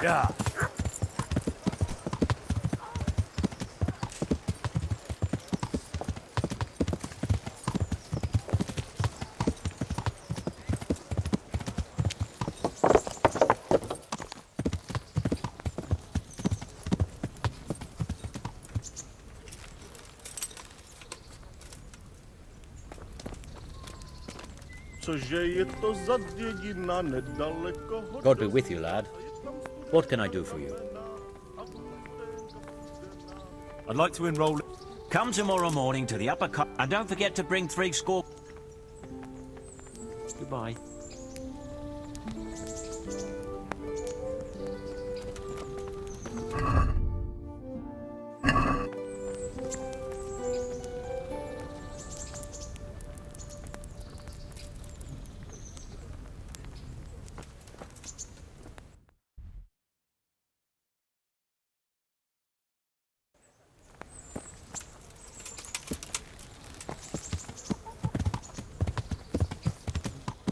Yeah. Cože je to za dědina nedaleko? God be with you, lad. What can I do for you? I'd like to enroll. Come tomorrow morning to the upper cut, and don't forget to bring 3 score. Goodbye.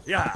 Yeah.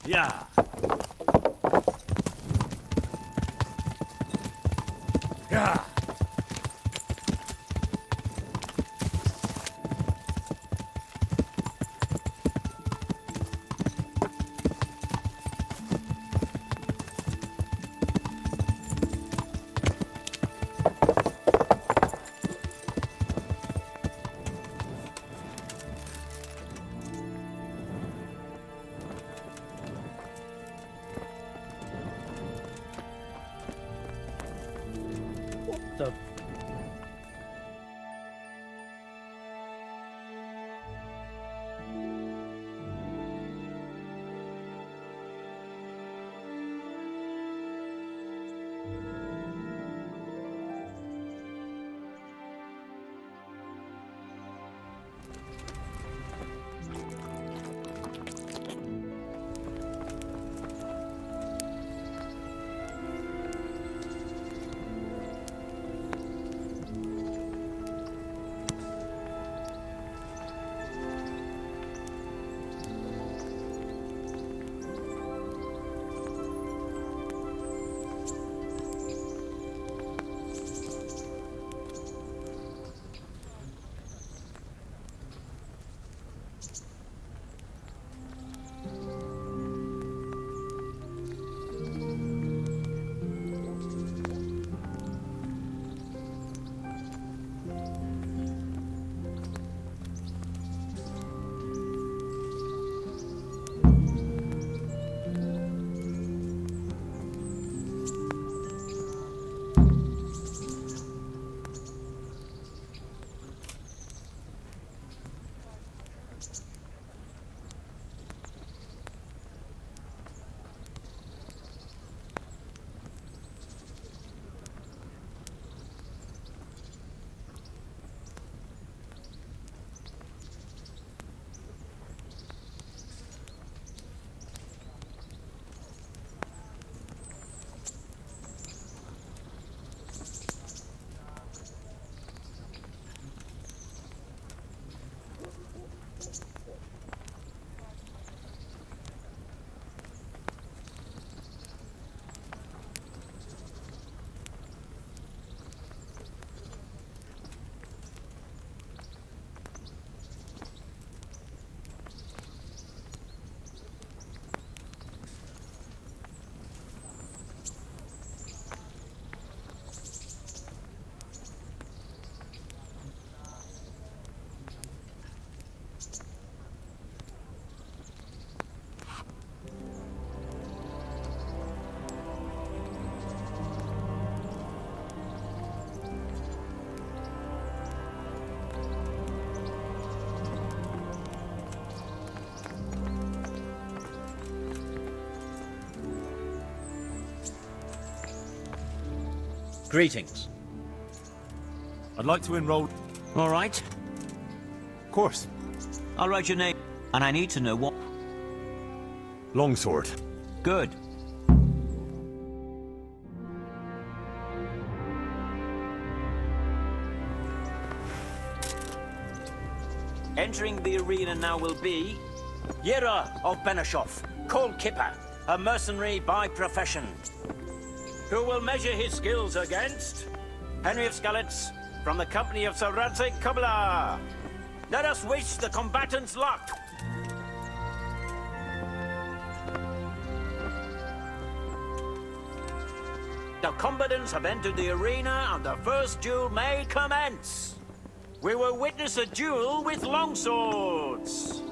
Yeah. Yeah. What the? Greetings. I'd like to enroll. All right. Of course. I'll write your name, and I need to know what. Longsword. Good. Entering the arena now will be Yera of Benishov, Cold Kipper, a mercenary by profession, who will measure his skills against Henry of Skalitz from the company of Sir Radzik Kubla. Let us wish the combatants luck. The combatants have entered the arena and the first duel may commence. We will witness a duel with longswords.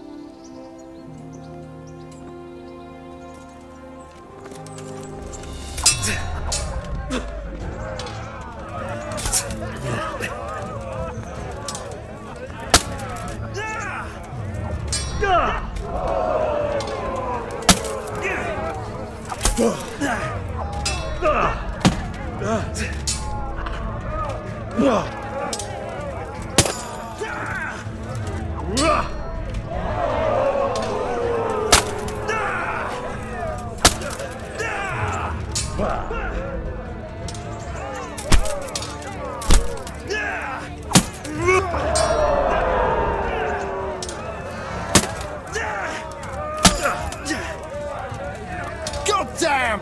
Goddamn!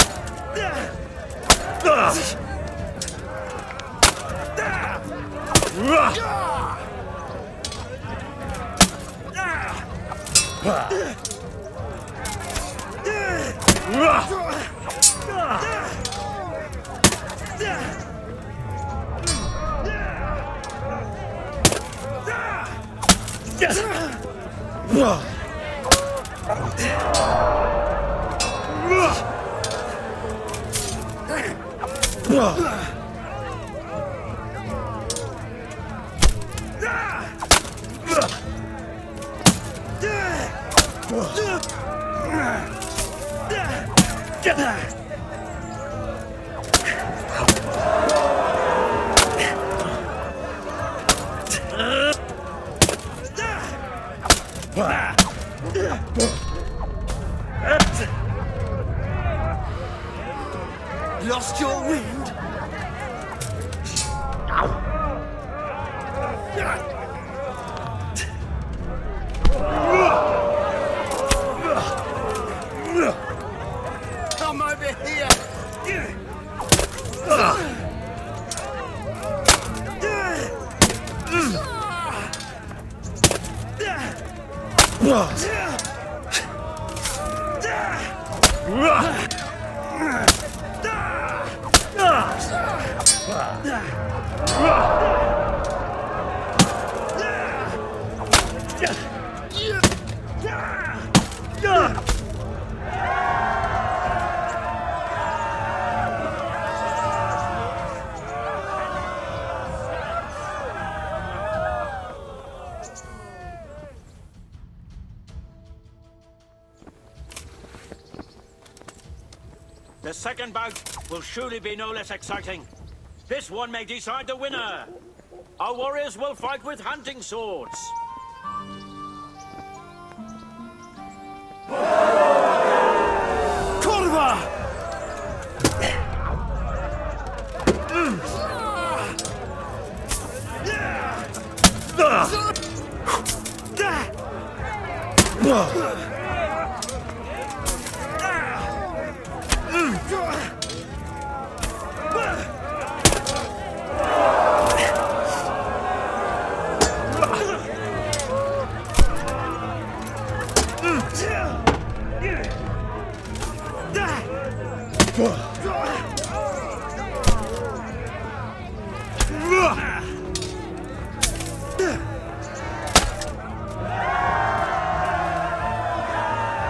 Lost your wind? Come over here! The second bout will surely be no less exciting. This one may decide the winner. Our warriors will fight with hunting swords. Kurwa!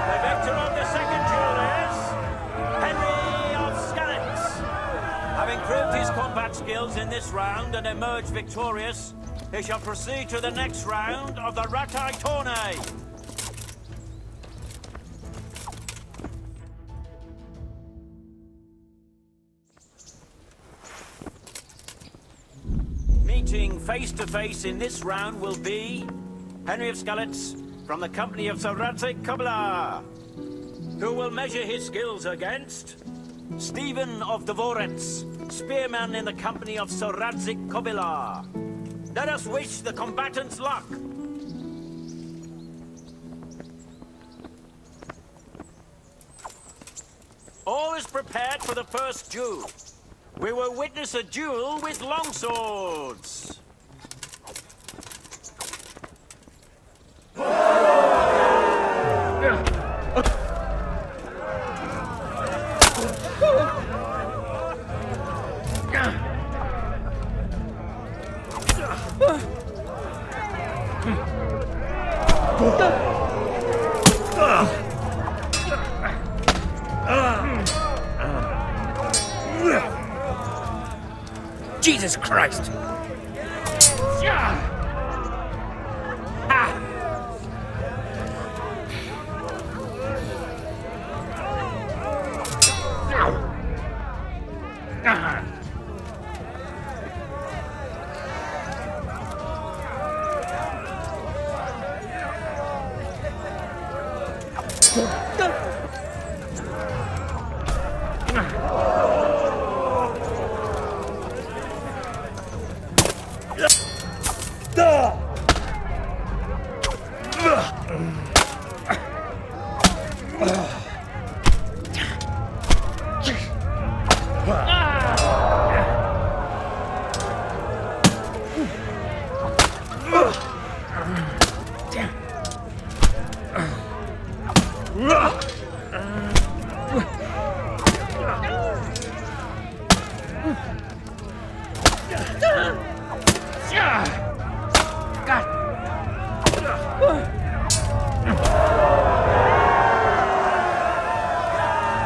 The victor of the second duel is Henry of Skalitz. Having proved his combat skills in this round and emerged victorious, he shall proceed to the next round of the Ratai Tourney. Meeting face to face in this round will be Henry of Skalitz from the company of Sir Radzig Kobyla, who will measure his skills against Stephen of Dvorets, spearman in the company of Sir Radzig Kobyla. Let us wish the combatants luck. All is prepared for the first duel. We will witness a duel with longswords. Jesus Christ!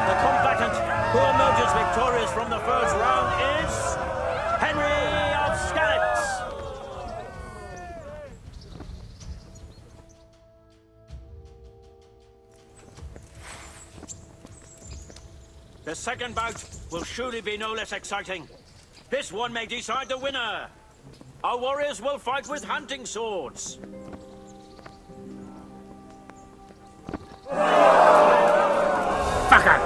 The combatant who emerges victorious from the first round is Henry of Skalitz. The second bout will surely be no less exciting. This one may decide the winner. Our warriors will fight with hunting swords. Fucker!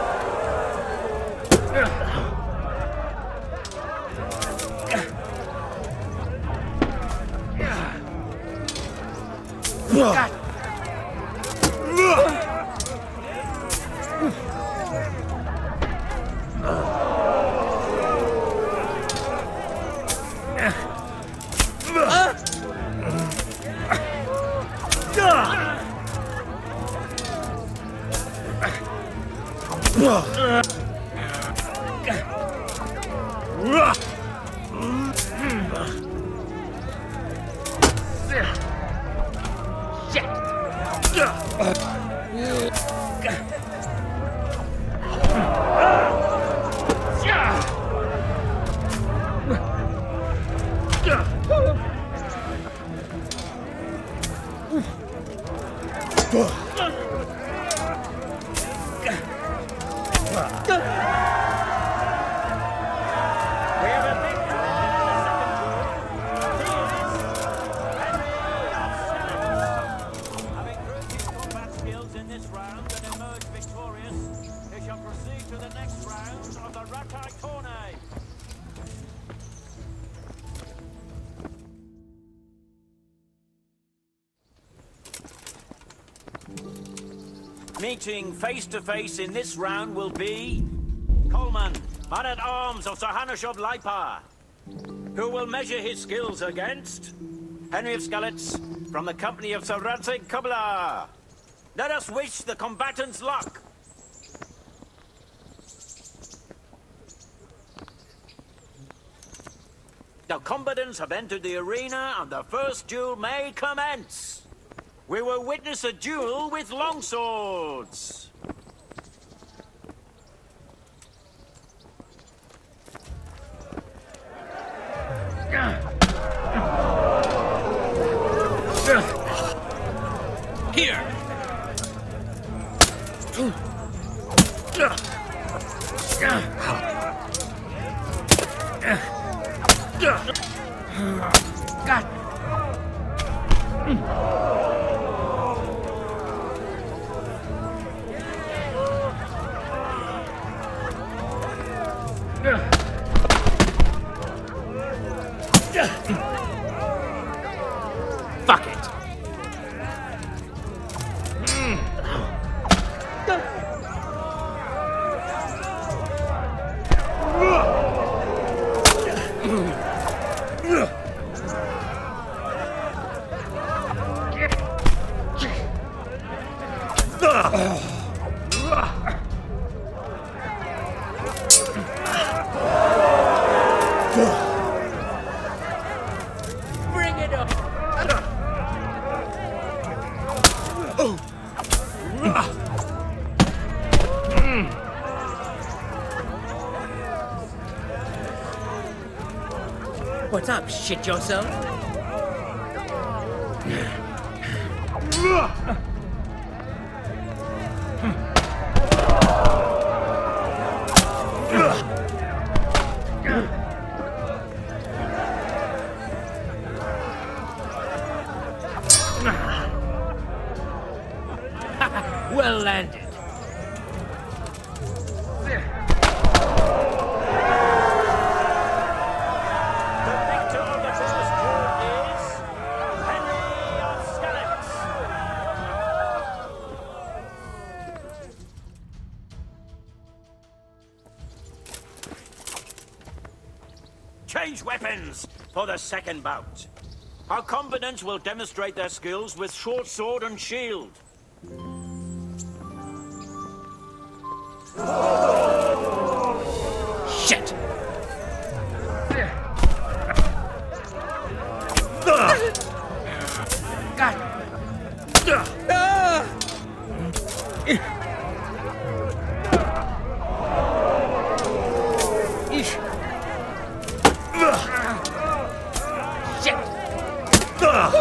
God. We have a victor in the second duel. He is Henry of Skalitz. Having proved his combat skills in this round and emerged victorious, he shall proceed to the next round of the Ratai Tourney. Meeting face to face in this round will be Coleman, man-at-arms of Sir Hanushab Leipa, who will measure his skills against Henry of Skalitz from the company of Sir Radzig Kobyla. Let us wish the combatants luck. The combatants have entered the arena and the first duel may commence. We will witness a duel with longswords. Here! God. Fuck it. Bring it up. What's up? Shit yourself? Well landed. The victor of the first duel is Henry of Skalitz. Change weapons for the second bout. Our combatants will demonstrate their skills with short sword and shield. Shit. God. Eesh. Shit. God.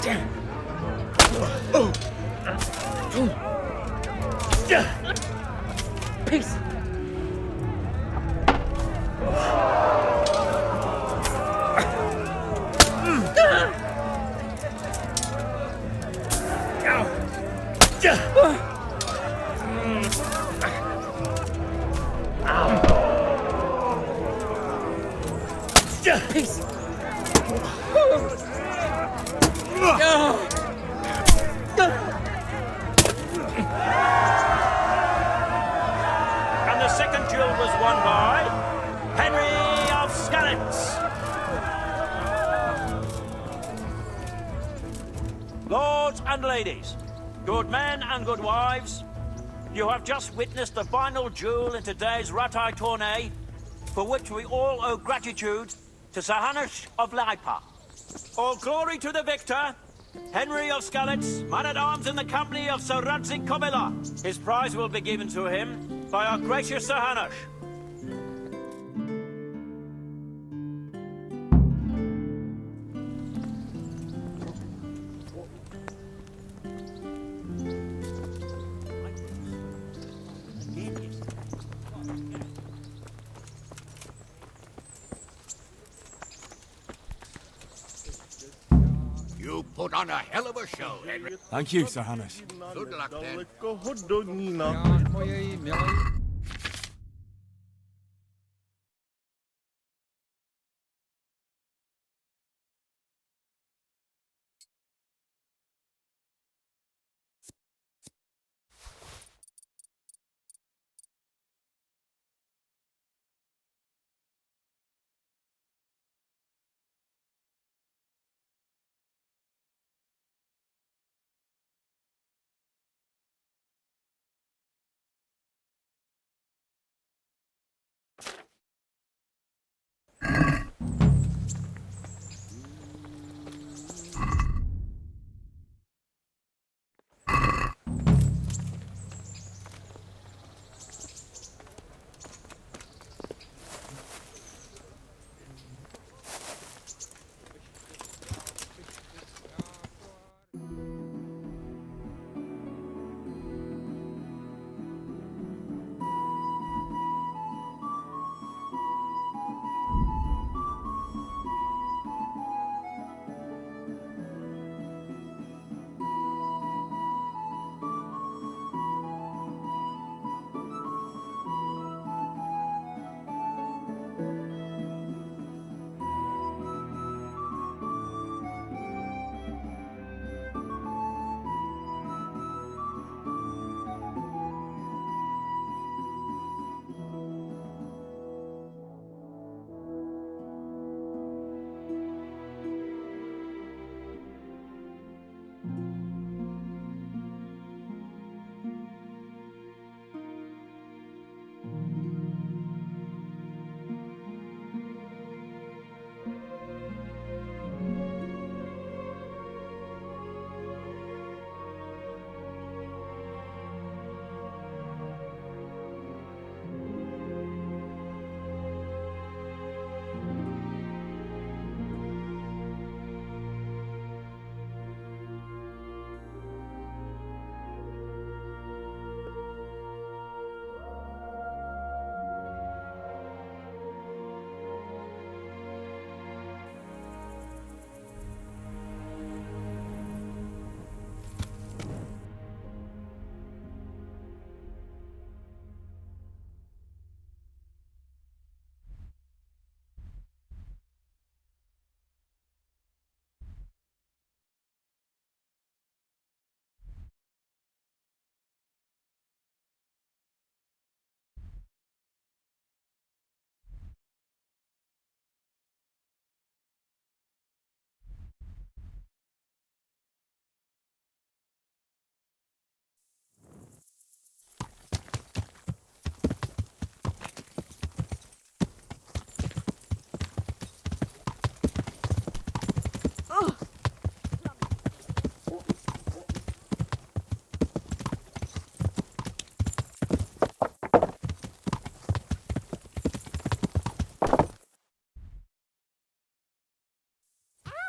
Damn. Peace. Peace. And the second duel was won by Henry of Skalitz. Lords and ladies, good men and good wives, you have just witnessed the final duel in today's Ratai tourney, for which we all owe gratitude to Sahanush of Laipa. All glory to the victor, Henry of Skalitz, man-at-arms in the company of Sir Radzik Komila. His prize will be given to him by our gracious Sahanush. You put on a hell of a show, Henry. Thank you, Sir Hannes. Good luck, then. Daleko hodonína. Moje milé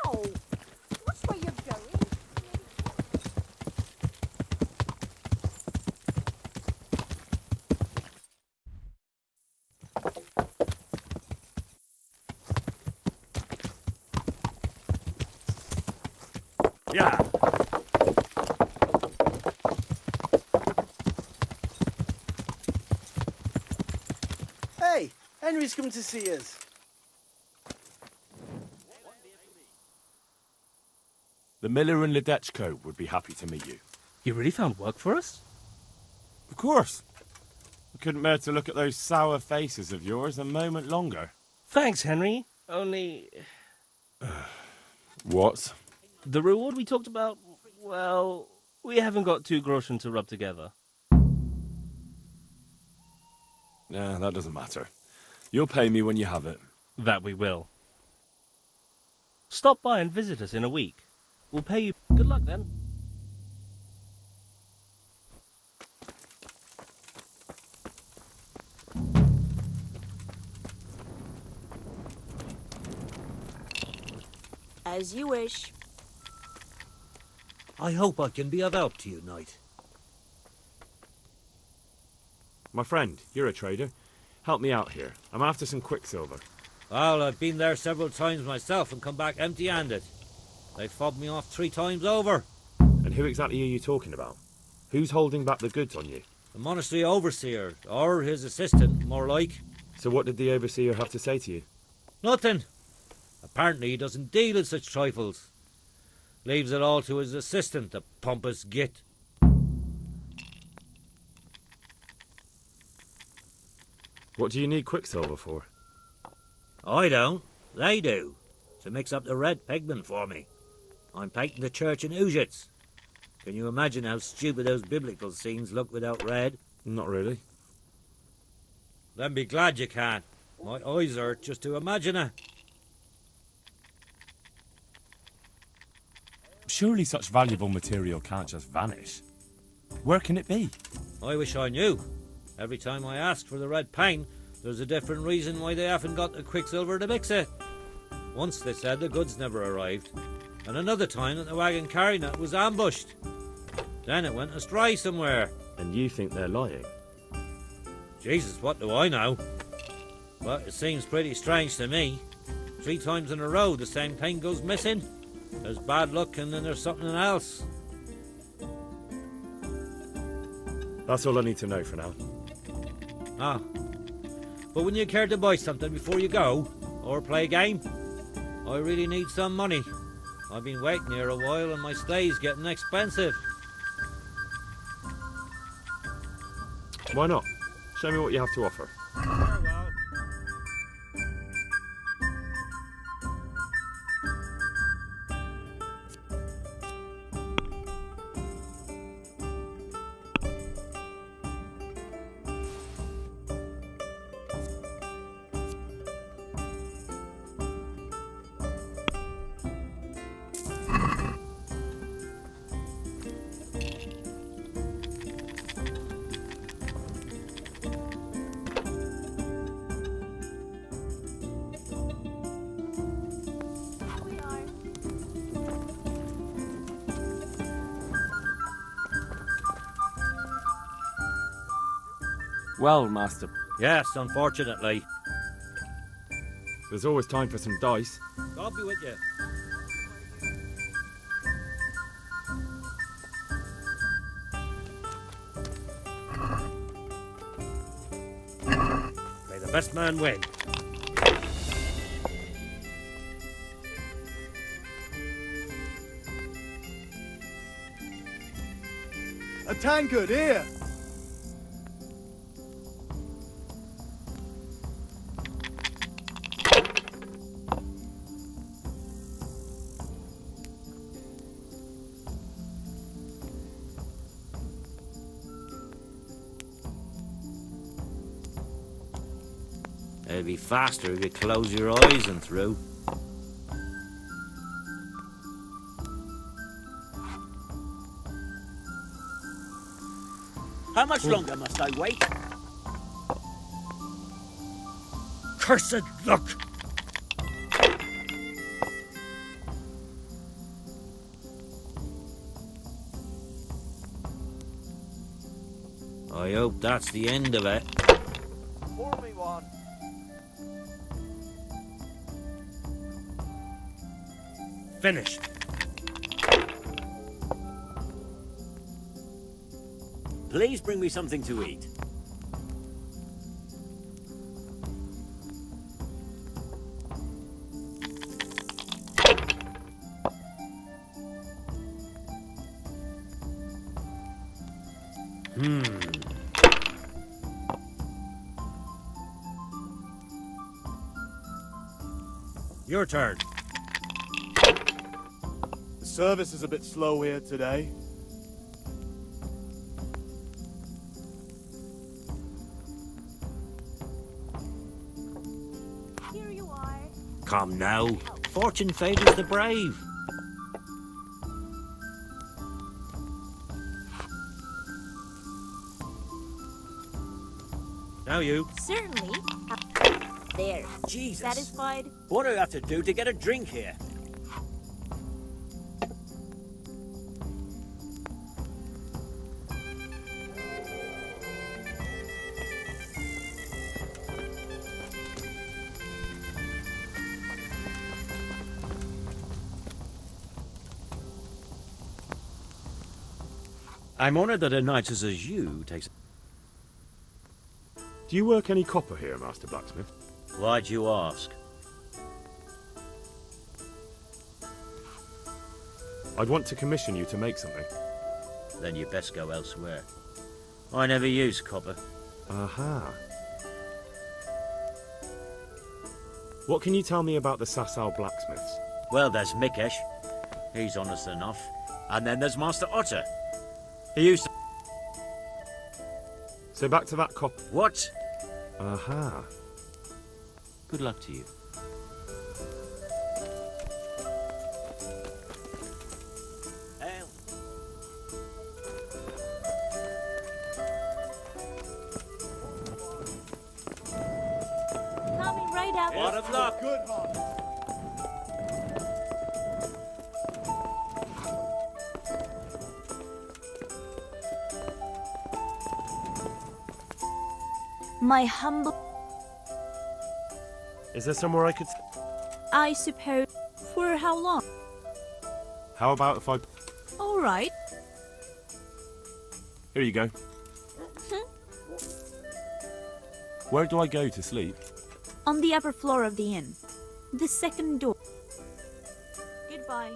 Ow! Which way you going? Yeah. Hey, Henry's come to see us. The miller and Ledechko would be happy to meet you. You really found work for us? Of course. I couldn't bear to look at those sour faces of yours a moment longer. Thanks, Henry. Only What? the reward we talked about, well, we haven't got 2 groschen to rub together. Nah, that doesn't matter. You'll pay me when you have it. That we will. Stop by and visit us in a week. We'll pay you. Good luck then. As you wish. I hope I can be of help to you, Knight. My friend, you're a trader. Help me out here. I'm after some quicksilver. Well, I've been there several times myself and come back empty-handed. They fobbed me off 3 times over. And who exactly are you talking about? Who's holding back the goods on you? The monastery overseer, or his assistant, more like. So what did the overseer have to say to you? Nothing. Apparently he doesn't deal in such trifles. Leaves it all to his assistant, the pompous git. What do you need quicksilver for? I don't. They do. To mix up the red pigment for me. I'm painting the church in Ujits. Can you imagine how stupid those biblical scenes look without red? Not really. Then be glad you can. My eyes hurt just to imagine it. Surely such valuable material can't just vanish. Where can it be? I wish I knew. Every time I ask for the red paint, there's a different reason why they haven't got the quicksilver to mix it. Once they said the goods never arrived, and another time that the wagon carrying it was ambushed. Then it went astray somewhere. And you think they're lying? Jesus, what do I know? But it seems pretty strange to me. 3 times in a row the same paint goes missing. There's bad luck and then there's something else. That's all I need to know for now. Ah. But wouldn't you care to buy something before you go? Or play a game? I really need some money. I've been waiting here a while and my stay's getting expensive. Why not? Show me what you have to offer. well, Master. Yes, unfortunately. There's always time for some dice. I'll be with you. May the best man win. A tankard here. It'd be faster if you close your eyes and through. How much longer must I wait? Cursed luck! I hope that's the end of it. Pour me one. Finished. Please bring me something to eat. Your turn. The service is a bit slow here today. Here you are. Come now. Fortune favours the brave. Now you. Certainly. There. Jesus. Satisfied? What do I have to do to get a drink here? I'm honoured that a knight such as you takes... Do you work any copper here, Master Blacksmith? Why'd you ask? I'd want to commission you to make something. Then you best go elsewhere. I never use copper. Aha. What can you tell me about the Sasau blacksmiths? Well, there's Mikesh. He's honest enough. And then there's Master Otter. He used to... So back to that copper. What? Aha. Good luck to you. Ale. Coming right out. Lot of luck. Good heart. My humble... Is there somewhere I could... I suppose... For how long? How about if I... All right. Here you go. Where do I go to sleep? On the upper floor of the inn. The second door. Goodbye.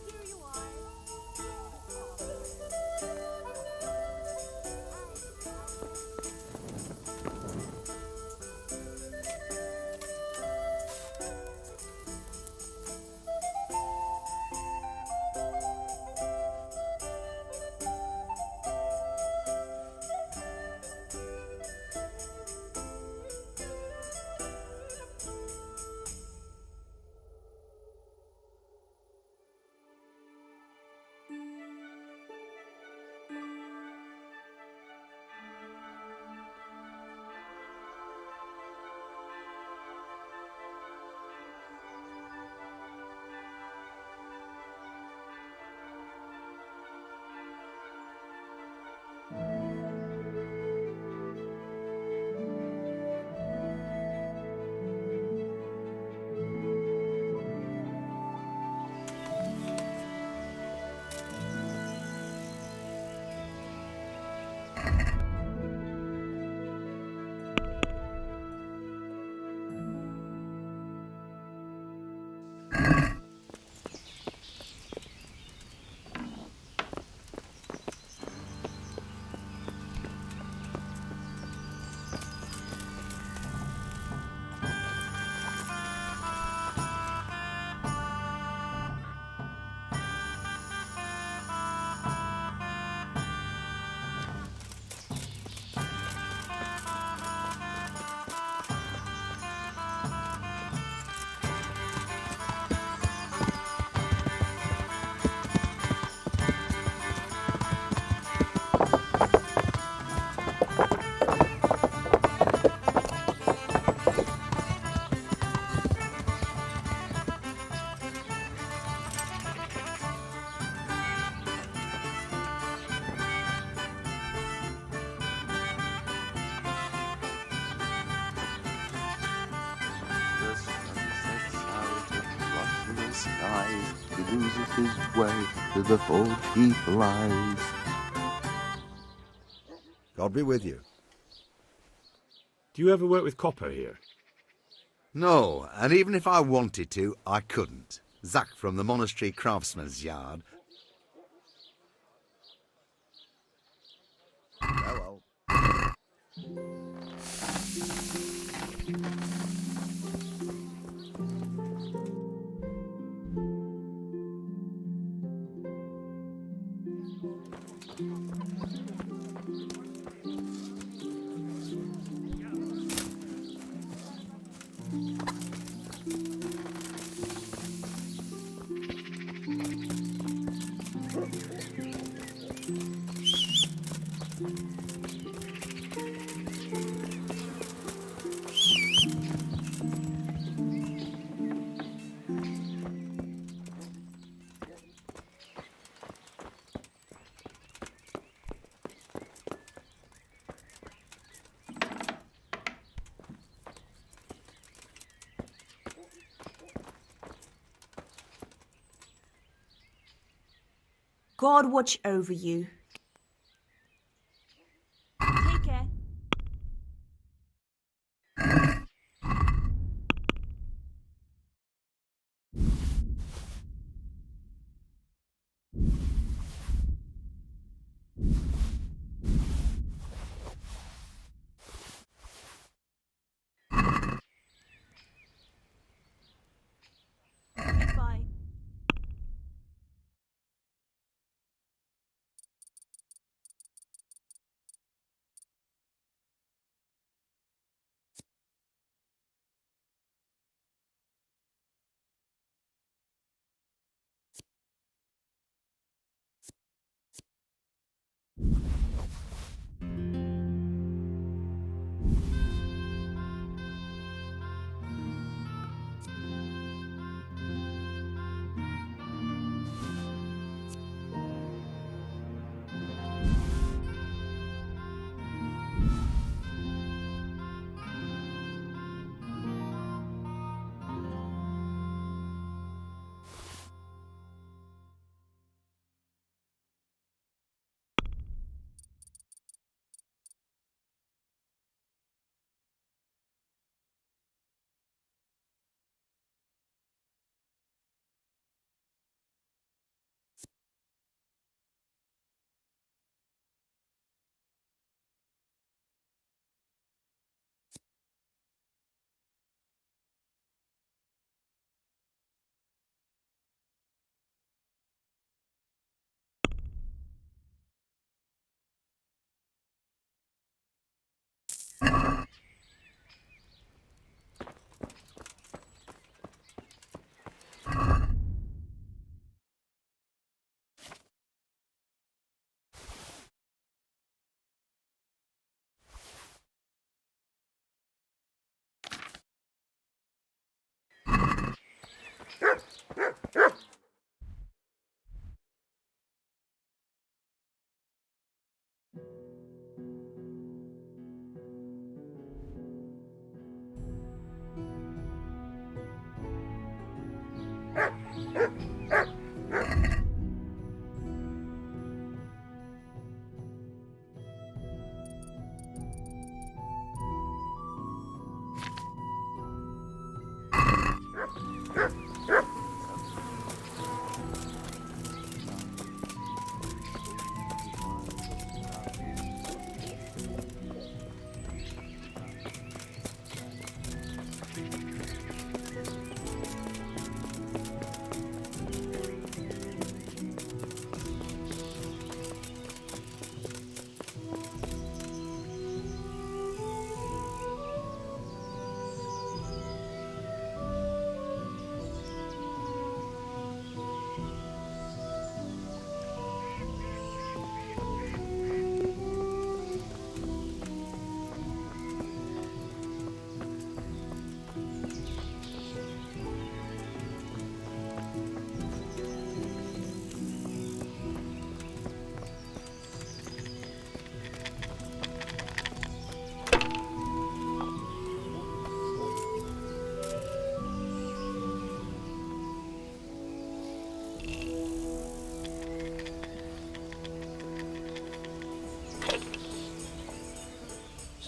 Here you are. he loses his way, to the ford he flies. God be with you. Do you ever work with copper here? No, and even if I wanted to, I couldn't. Zack from the monastery craftsman's yard. Well. God watch over you. Take care. Bye.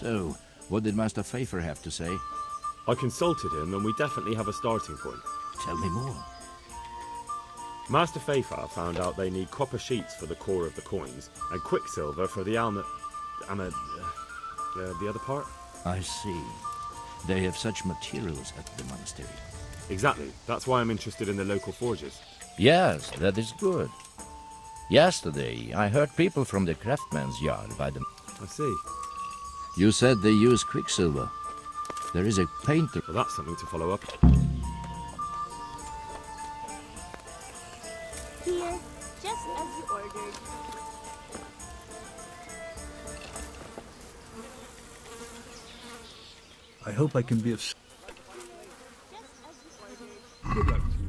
So, what did Master Pfeiffer have to say? I consulted him and we definitely have a starting point. Tell me more. Master Pfeiffer found out they need copper sheets for the core of the coins and quicksilver for the the other part. I see. They have such materials at the monastery. Exactly. That's why I'm interested in the local forges. Yes, that is good. Yesterday, I heard people from the craftsman's yard by the... I see. You said they use quicksilver. There is a painter... Well, that's something to follow up. Here, just as you ordered. I hope I can be of... Just as you ordered. Good luck to you.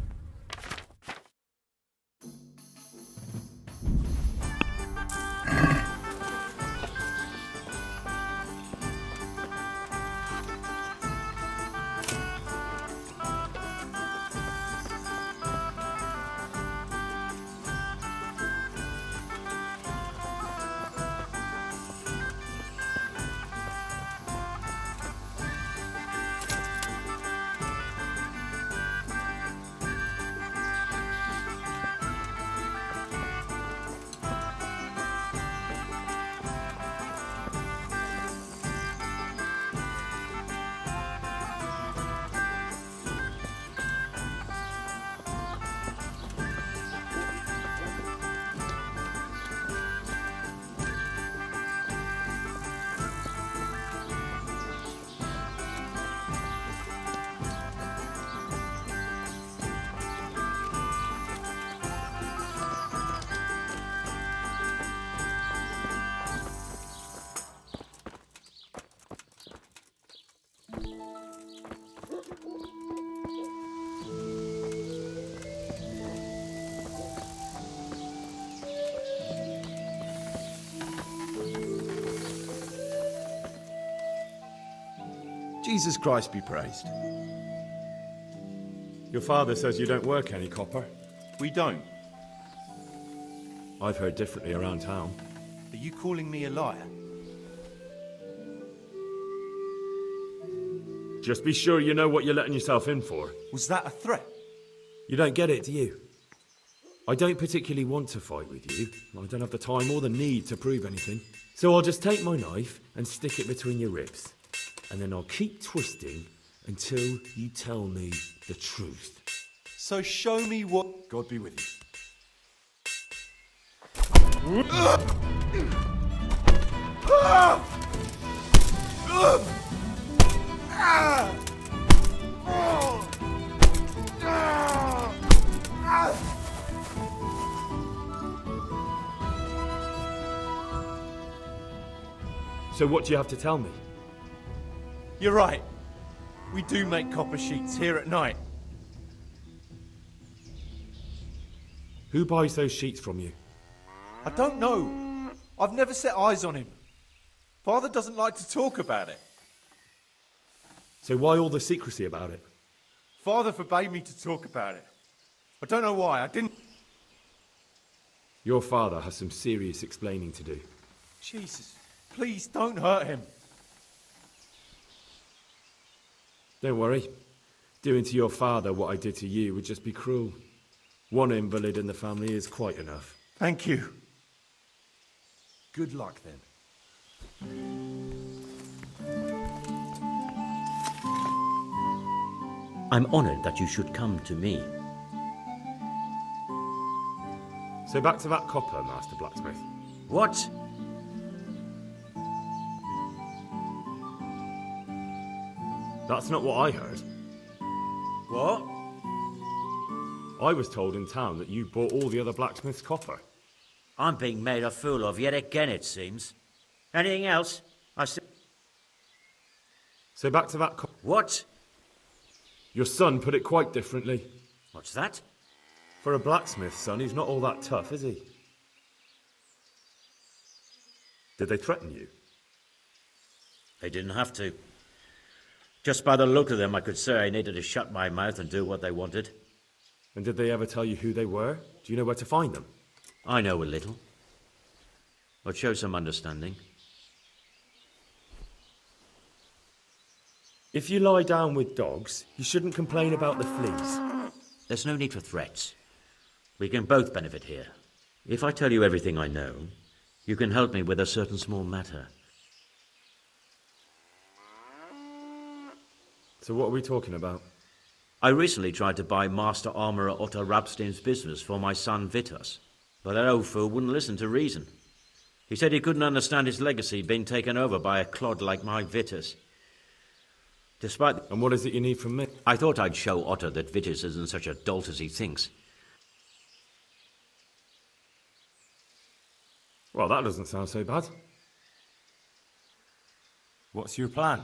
Jesus Christ be praised. Your father says you don't work any copper. We don't. I've heard differently around town. Are you calling me a liar? Just be sure you know what you're letting yourself in for. Was that a threat? You don't get it, do you? I don't particularly want to fight with you. I don't have the time or the need to prove anything. So I'll just take my knife and stick it between your ribs. And then I'll keep twisting until you tell me the truth. So show me what... God be with So what do you have to tell me? You're right. We do make copper sheets here at night. Who buys those sheets from you? I don't know. I've never set eyes on him. Father doesn't like to talk about it. So why all the secrecy about it? Father forbade me to talk about it. I don't know why. I didn't... Your father has some serious explaining to do. Jesus, please don't hurt him. Don't worry. Doing to your father what I did to you would just be cruel. One invalid in the family is quite enough. Thank you. Good luck, then. I'm honored that you should come to me. So back to that copper, Master Blacksmith. What? That's not what I heard. What? I was told in town that you bought all the other blacksmith's copper. I'm being made a fool of yet again, it seems. Anything else? So back to that copper. What? Your son put it quite differently. What's that? For a blacksmith's son, he's not all that tough, is he? Did they threaten you? They didn't have to. Just by the look of them, I could say I needed to shut my mouth and do what they wanted. And did they ever tell you who they were? Do you know where to find them? I know a little. But show some understanding. If you lie down with dogs, you shouldn't complain about the fleas. There's no need for threats. We can both benefit here. If I tell you everything I know, you can help me with a certain small matter. So what are we talking about? I recently tried to buy Master Armourer Otto Rabstein's business for my son Vitus, but that old fool wouldn't listen to reason. He said he couldn't understand his legacy being taken over by a clod like my Vitus. And what is it you need from me? I thought I'd show Otto that Vitus isn't such a dolt as he thinks. Well, that doesn't sound so bad. What's your plan?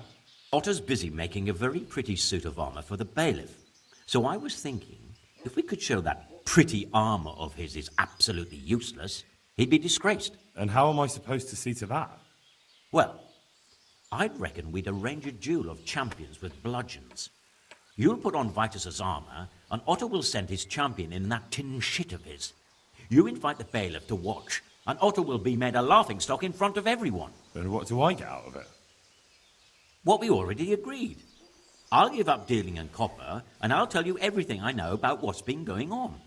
Otto's busy making a very pretty suit of armour for the bailiff. So I was thinking, if we could show that pretty armour of his is absolutely useless, he'd be disgraced. And how am I supposed to see to that? Well, I'd reckon we'd arrange a duel of champions with bludgeons. You'll put on Vitus's armour, and Otto will send his champion in that tin shit of his. You invite the bailiff to watch, and Otto will be made a laughingstock in front of everyone. And what do I get out of it? What we already agreed. I'll give up dealing in copper, and I'll tell you everything I know about what's been going on.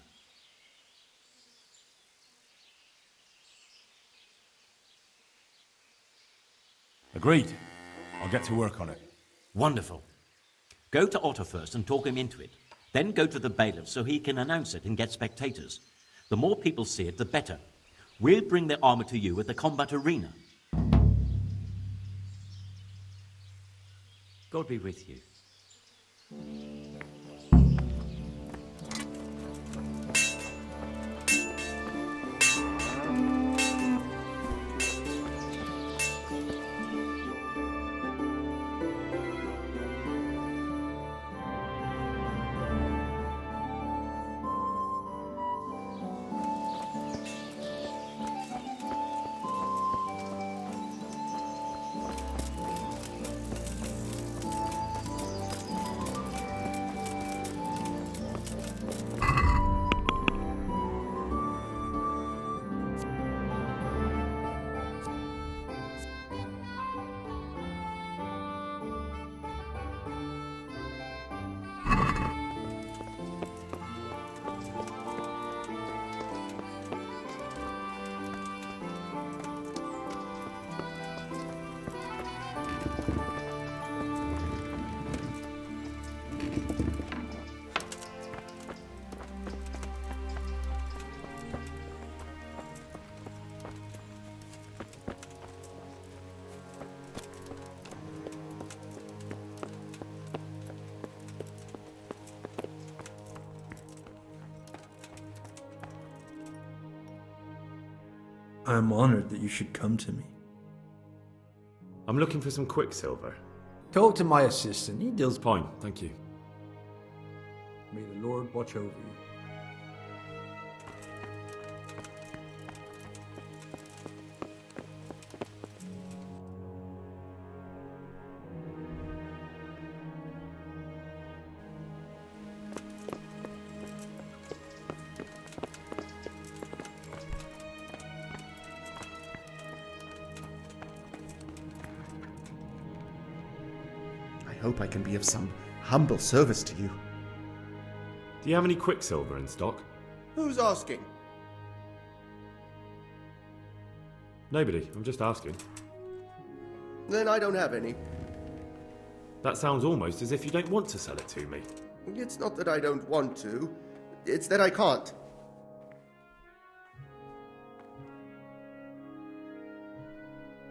Agreed. I'll get to work on it. Wonderful. Go to Otto first and talk him into it. Then go to the bailiff so he can announce it and get spectators. The more people see it, the better. We'll bring the armour to you at the combat arena. God be with you. I am honored that you should come to me. I'm looking for some quicksilver. Talk to my assistant. He deals... Fine, thank you. May the Lord watch over you. I hope I can be of some humble service to you. Do you have any quicksilver in stock? Who's asking? Nobody, I'm just asking. Then I don't have any. That sounds almost as if you don't want to sell it to me. It's not that I don't want to, it's that I can't.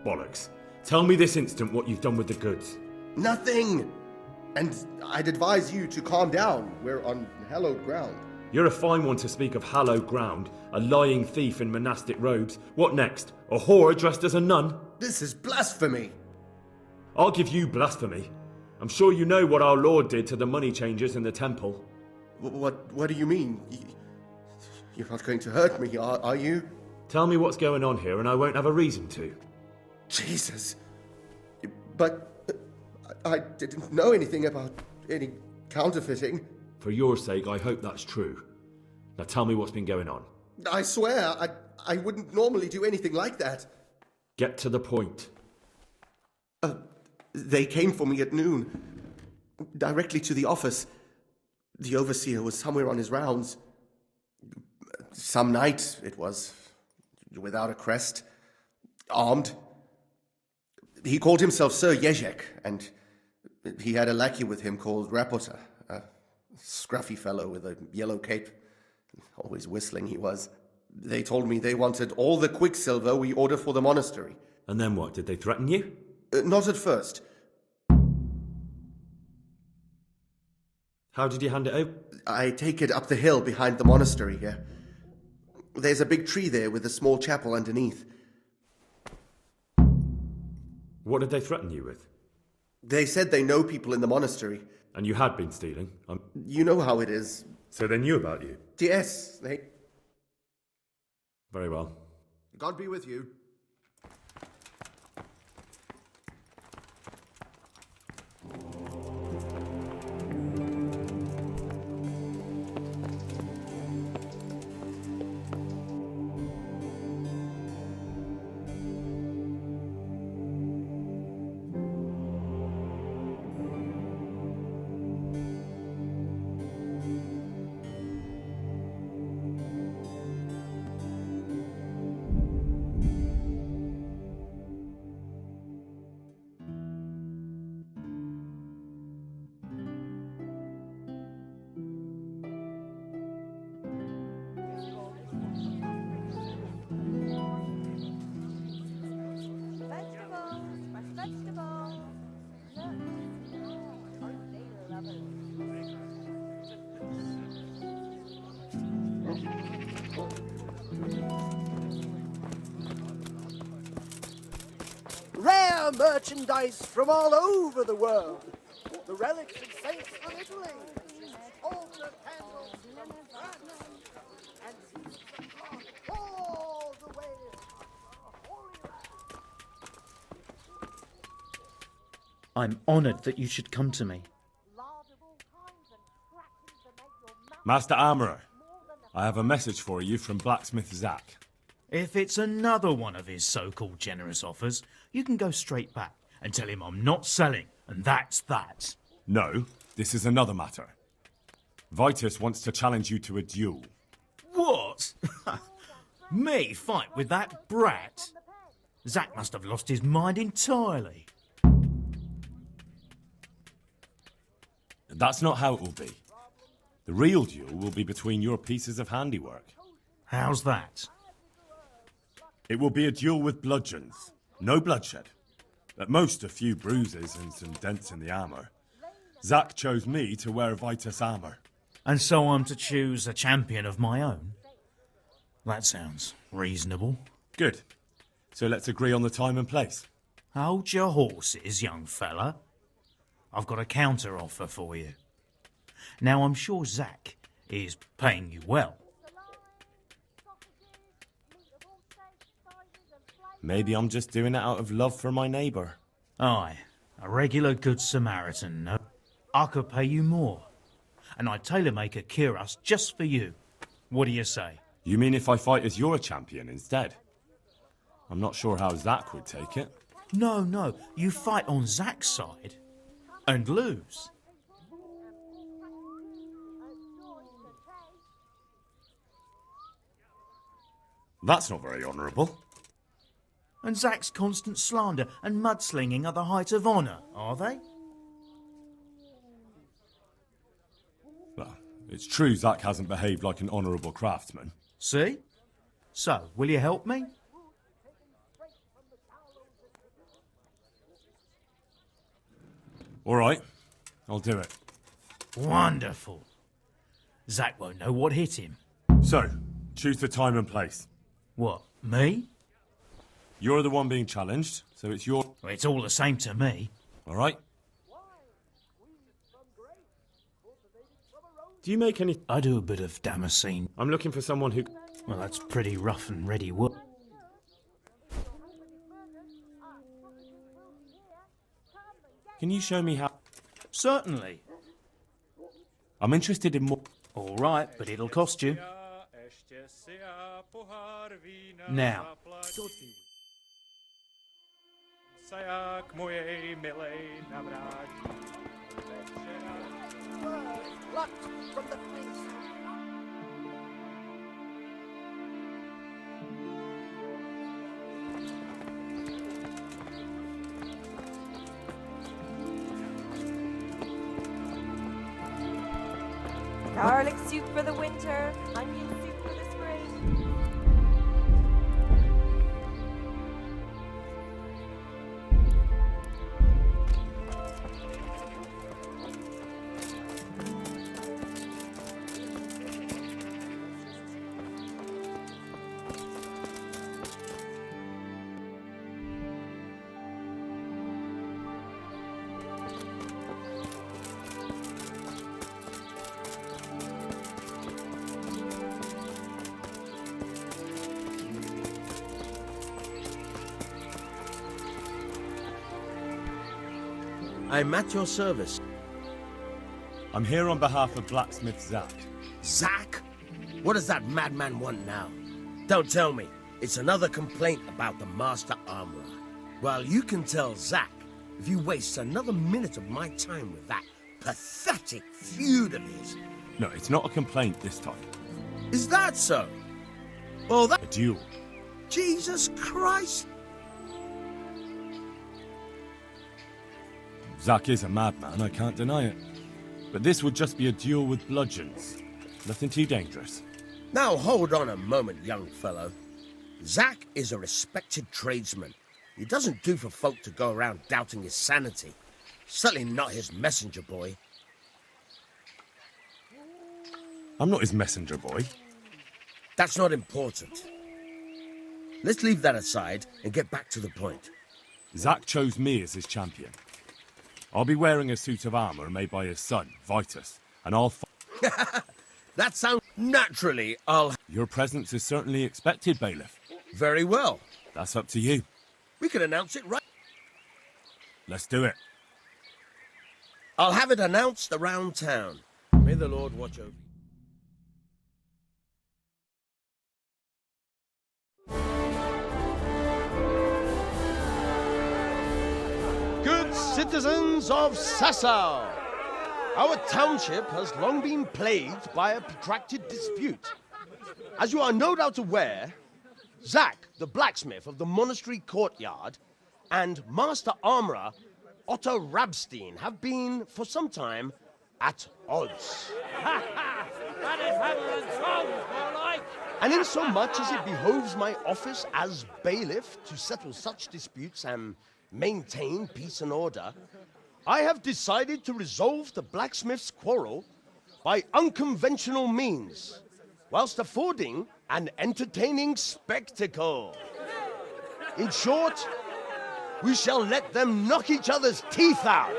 Bollocks. Tell me this instant what you've done with the goods. Nothing! And I'd advise you to calm down. We're on hallowed ground. You're a fine one to speak of hallowed ground, a lying thief in monastic robes. What next? A whore dressed as a nun? This is blasphemy! I'll give you blasphemy. I'm sure you know what our Lord did to the money changers in the temple. What do you mean? You're not going to hurt me, are you? Tell me what's going on here and I won't have a reason to. Jesus. But I didn't know anything about any counterfeiting. For your sake, I hope that's true. Now tell me what's been going on. I swear, I wouldn't normally do anything like that. Get to the point. They came for me at noon. Directly to the office. The overseer was somewhere on his rounds. Some night, it was. Without a crest. Armed. He called himself Sir Jezek, and he had a lackey with him called Rapota, a scruffy fellow with a yellow cape. Always whistling he was. They told me they wanted all the quicksilver we order for the monastery. And then what? Did they threaten you? Not at first. How did you hand it over? I take it up the hill behind the monastery here. There's a big tree there with a small chapel underneath. What did they threaten you with? They said they know people in the monastery. And you had been stealing? You know how it is. So they knew about you? Yes, they... Very well. God be with you. Rare merchandise from all over the world. The relics of saints from Italy. Altar candles from France. And pieces of cloth all the way from the Holy Land. I'm honored that you should come to me. Master Armourer, I have a message for you from Blacksmith Zack. If it's another one of his so-called generous offers, you can go straight back and tell him I'm not selling, and that's that. No, this is another matter. Vitus wants to challenge you to a duel. What? Me fight with that brat? Zack must have lost his mind entirely. That's not how it will be. The real duel will be between your pieces of handiwork. How's that? It will be a duel with bludgeons. No bloodshed. At most, a few bruises and some dents in the armour. Zack chose me to wear Vitus armour. And so I'm to choose a champion of my own? That sounds reasonable. Good. So let's agree on the time and place. Hold your horses, young fella. I've got a counter offer for you. Now, I'm sure Zack is paying you well. Maybe I'm just doing it out of love for my neighbour. Aye, a regular good Samaritan, no? I could pay you more. And I'd tailor-make a cuirass just for you. What do you say? You mean if I fight as your champion instead? I'm not sure how Zack would take it. No, you fight on Zack's side and lose. That's not very honourable. And Zack's constant slander and mudslinging are the height of honour, are they? Well, it's true Zack hasn't behaved like an honourable craftsman. See? So, will you help me? All right, I'll do it. Wonderful. Zack won't know what hit him. So, choose the time and place. What, me? You're the one being challenged, so it's your... Well, it's all the same to me. All right. Do you make any... I do a bit of Damascene. I'm looking for someone who... Well, that's pretty rough and ready work. Can you show me how... Certainly. I'm interested in more... All right, but it'll cost you. Now. Saják mojej milej navráť. Words plucked from the priest. Garlic soup for the winter, onion soup for the spring. I'm at your service. I'm here on behalf of blacksmith Zack. Zack? What does that madman want now? Don't tell me. It's another complaint about the Master Armorer. Well, you can tell Zack if you waste another minute of my time with that pathetic feud of his. No, it's not a complaint this time. Is that so? Well, A duel. Jesus Christ! Zack is a madman, I can't deny it. But this would just be a duel with bludgeons. Nothing too dangerous. Now hold on a moment, young fellow. Zack is a respected tradesman. It doesn't do for folk to go around doubting his sanity. Certainly not his messenger boy. I'm not his messenger boy. That's not important. Let's leave that aside and get back to the point. Zack chose me as his champion. I'll be wearing a suit of armour made by his son, Vitus, and I'll That sounds... Naturally, I'll... Your presence is certainly expected, Bailiff. Very well. That's up to you. We can announce it right... Let's do it. I'll have it announced around town. May the Lord watch over you. Good citizens of Sasau, our township has long been plagued by a protracted dispute. As you are no doubt aware, Zack, the blacksmith of the monastery courtyard, and Master Armourer Otto Rabstein have been, for some time, at odds. That is hammer and tongs, more like. And in so much as it behoves my office as bailiff to settle such disputes and maintain peace and order, I have decided to resolve the blacksmith's quarrel by unconventional means, whilst affording an entertaining spectacle. In short, we shall let them knock each other's teeth out.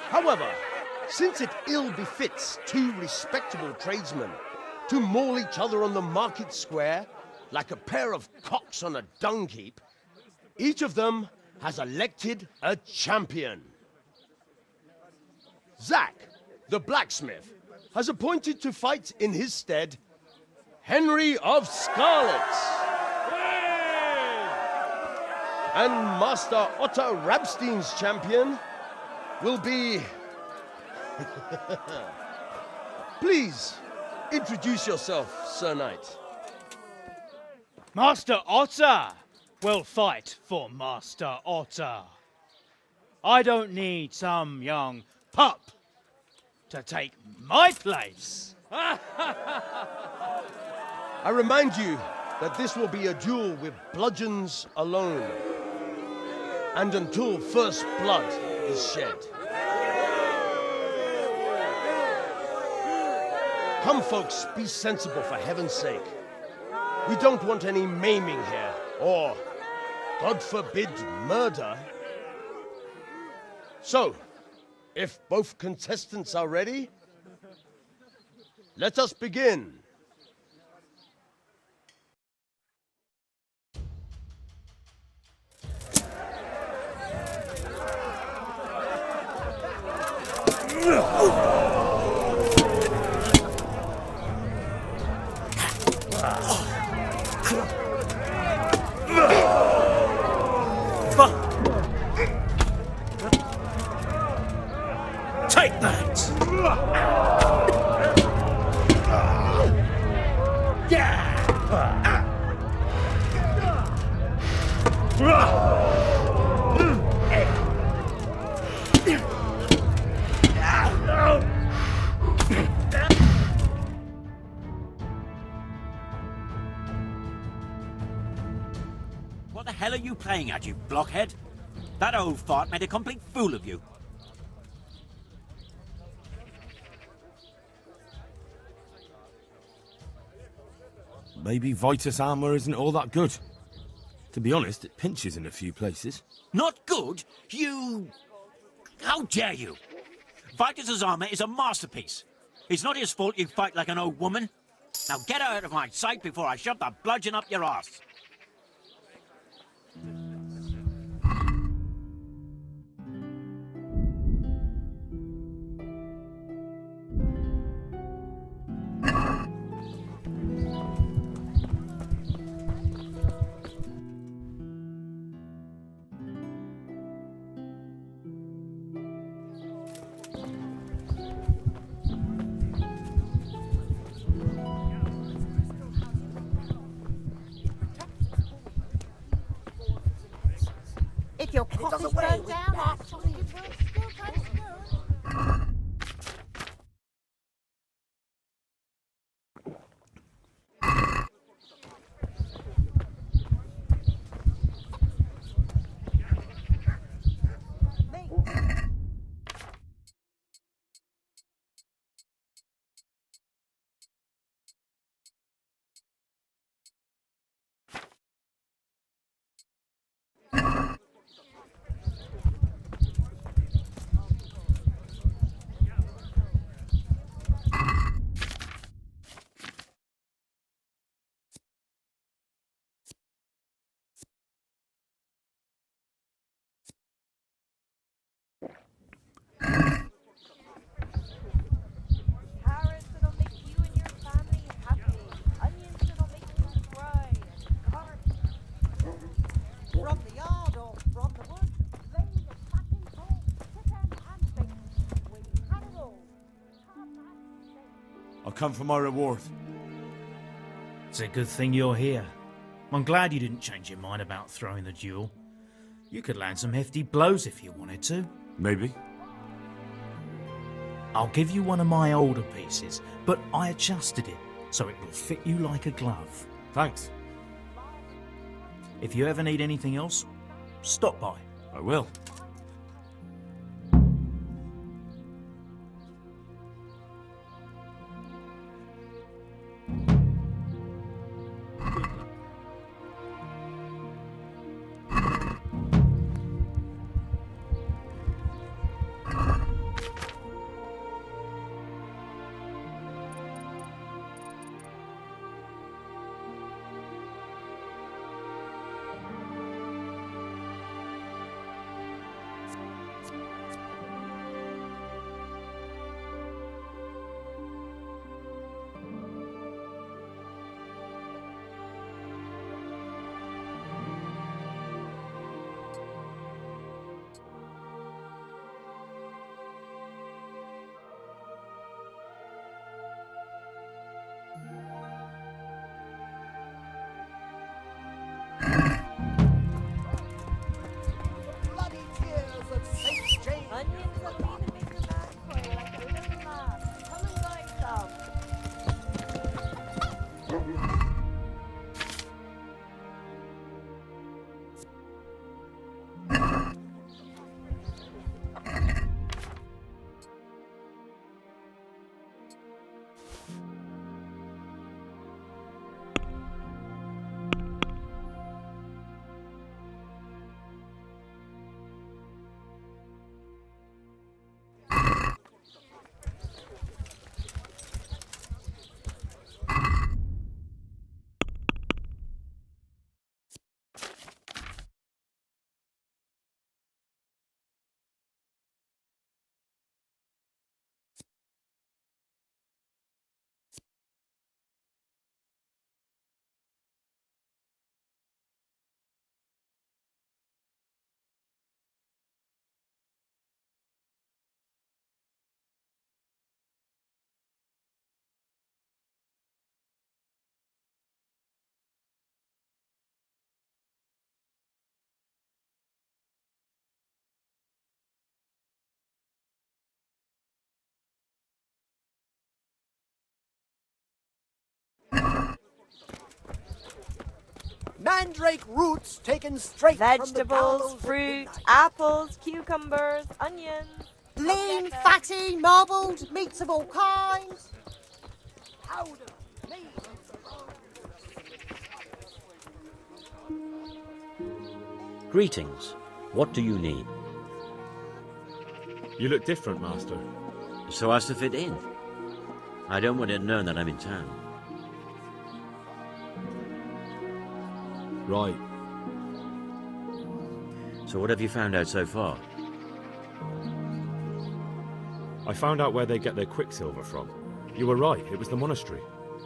However, since it ill befits two respectable tradesmen to maul each other on the market square like a pair of cocks on a dung heap, each of them has elected a champion. Zack, the blacksmith, has appointed to fight in his stead Henry of Scarlet. And Master Otto Rabstein's champion will be... Please, introduce yourself, Sir Knight. Master Otter will fight for Master Otter. I don't need some young pup to take my place. I remind you that this will be a duel with bludgeons alone, and until first blood is shed. Come, folks, be sensible for heaven's sake. We don't want any maiming here, or, God forbid, murder. So, if both contestants are ready, let us begin. Take that! What the hell are you playing at, you blockhead? That old fart made a complete fool of you. Maybe Vitus armor isn't all that good. To be honest, it pinches in a few places. Not good? You... How dare you? Vitus's armor is a masterpiece. It's not his fault you fight like an old woman. Now get out of my sight before I shove the bludgeon up your arse. If your coffee's burned down, our sausage will still taste good. Carrots that'll make you and your family happy. Onions that'll make you cry. And carrots from the yard or from the wood. Lay the fucking pork, chicken and bacon. We had it all. I'll come for my reward. It's a good thing you're here. I'm glad you didn't change your mind about throwing the duel. You could land some hefty blows if you wanted to. Maybe. I'll give you one of my older pieces, but I adjusted it so it will fit you like a glove. Thanks. If you ever need anything else, stop by. I will. mandrake roots taken straight from the Vegetables, gallows at fruit, midnight. apples, cucumbers, onions. Lean, fatty, marbled, meats of all kinds. Powder made of the Greetings. What do you need? You look different, Master. So as to fit in. I don't want it known that I'm in town. Right. So what have you found out so far? I found out where they get their quicksilver from. You were right, it was the monastery.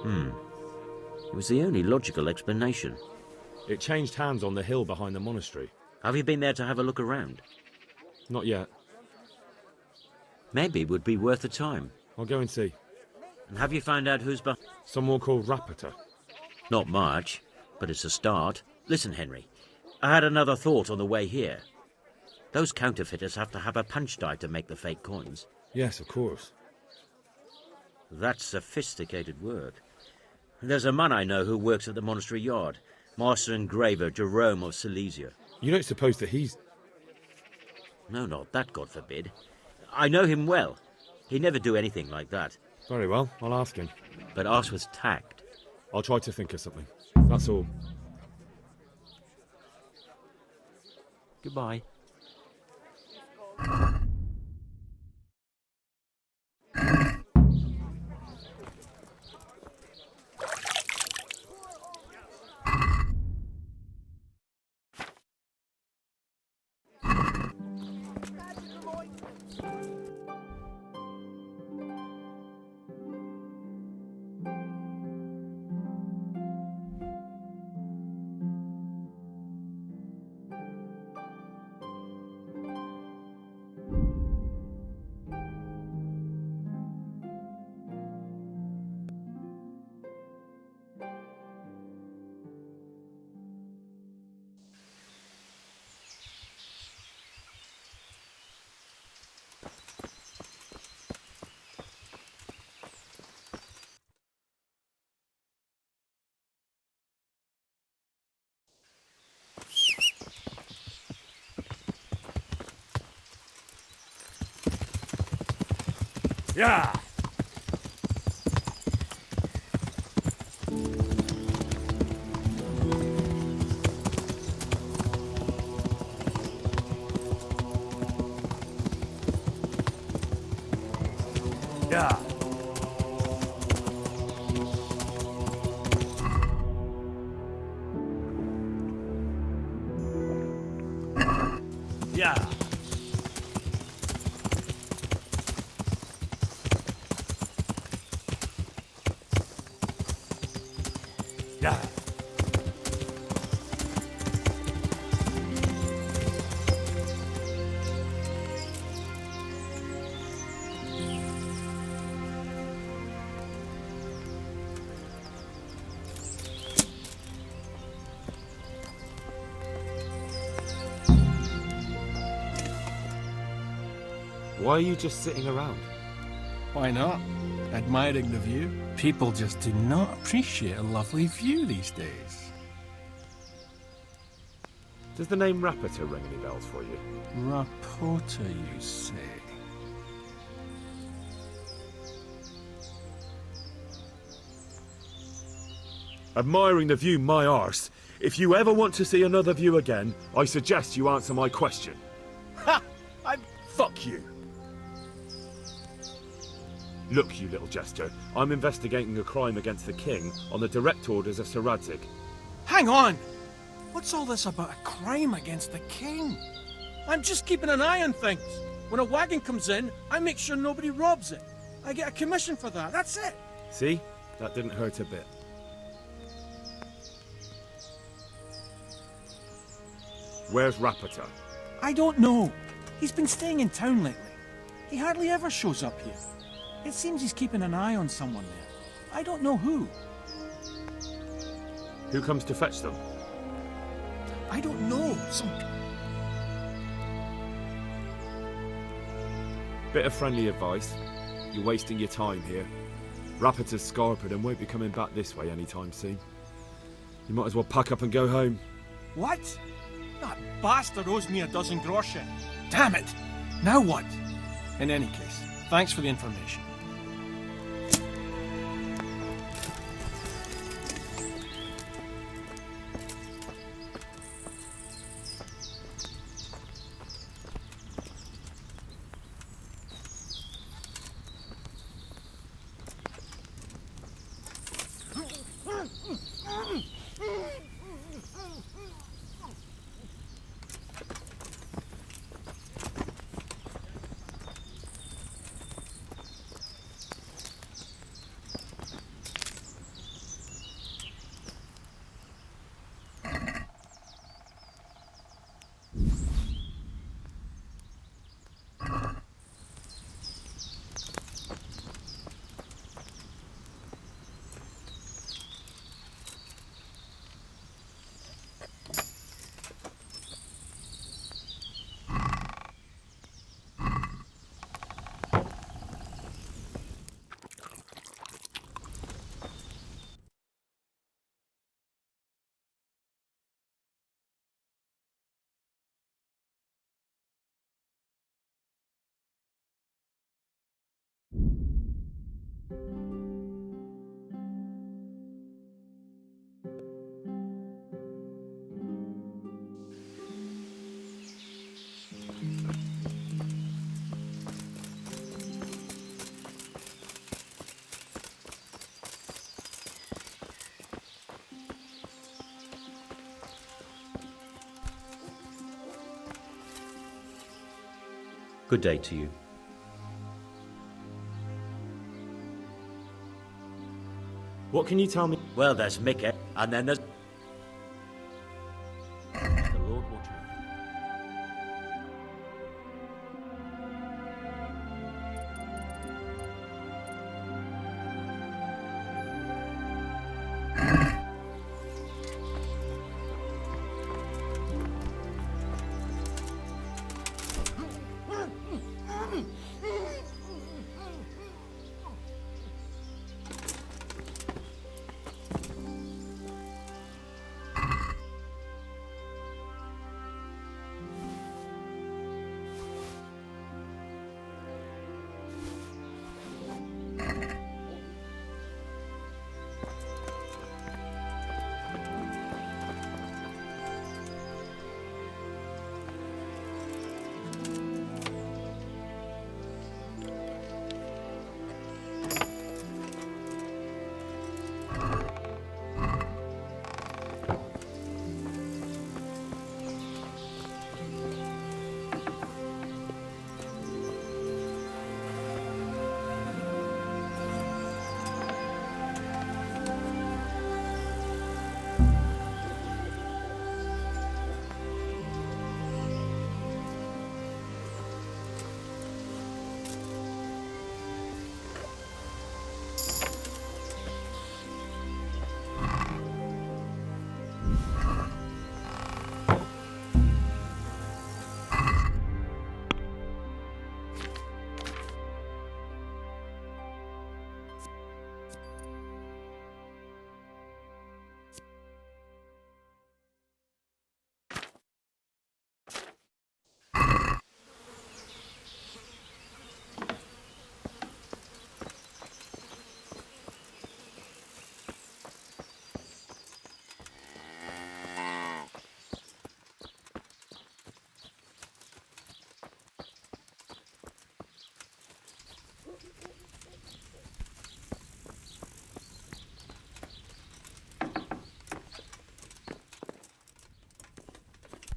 It was the only logical explanation. It changed hands on the hill behind the monastery. Have you been there to have a look around? Not yet. Maybe it would be worth the time. I'll go and see. And have you found out who's behind? Someone called Rapita. Not much, but it's a start. Listen, Henry, I had another thought on the way here. Those counterfeiters have to have a punch die to make the fake coins. Yes, of course. That's sophisticated work. There's a man I know who works at the monastery yard, Master Engraver Jerome of Silesia. You don't suppose that he's... No, not that, God forbid. I know him well. He'd never do anything like that. Very well, I'll ask him. But ask with tact. I'll try to think of something. That's all. Goodbye. Yeah! Yeah! Yeah! Yeah! Why are you just sitting around? Why not? Admiring the view. People just do not appreciate a lovely view these days. Does the name Rapita ring any bells for you? Rapota, you say? Admiring the view, my arse. If you ever want to see another view again, I suggest you answer my question. Ha! Fuck you! Look, you little jester, I'm investigating a crime against the king on the direct orders of Sir Radzig. Hang on! What's all this about a crime against the king? I'm just keeping an eye on things. When a wagon comes in, I make sure nobody robs it. I get a commission for that, that's it. See? That didn't hurt a bit. Where's Rapita? I don't know. He's been staying in town lately. He hardly ever shows up here. It seems he's keeping an eye on someone there. I don't know who. Who comes to fetch them? I don't know. Bit of friendly advice. You're wasting your time here. Rapita's scarpered and won't be coming back this way anytime soon. You might as well pack up and go home. What? That bastard owes me a dozen groschen. Damn it! Now what? In any case, thanks for the information. Good day to you. What can you tell me? Well, there's Mickey, and then there's... The Lord watch you.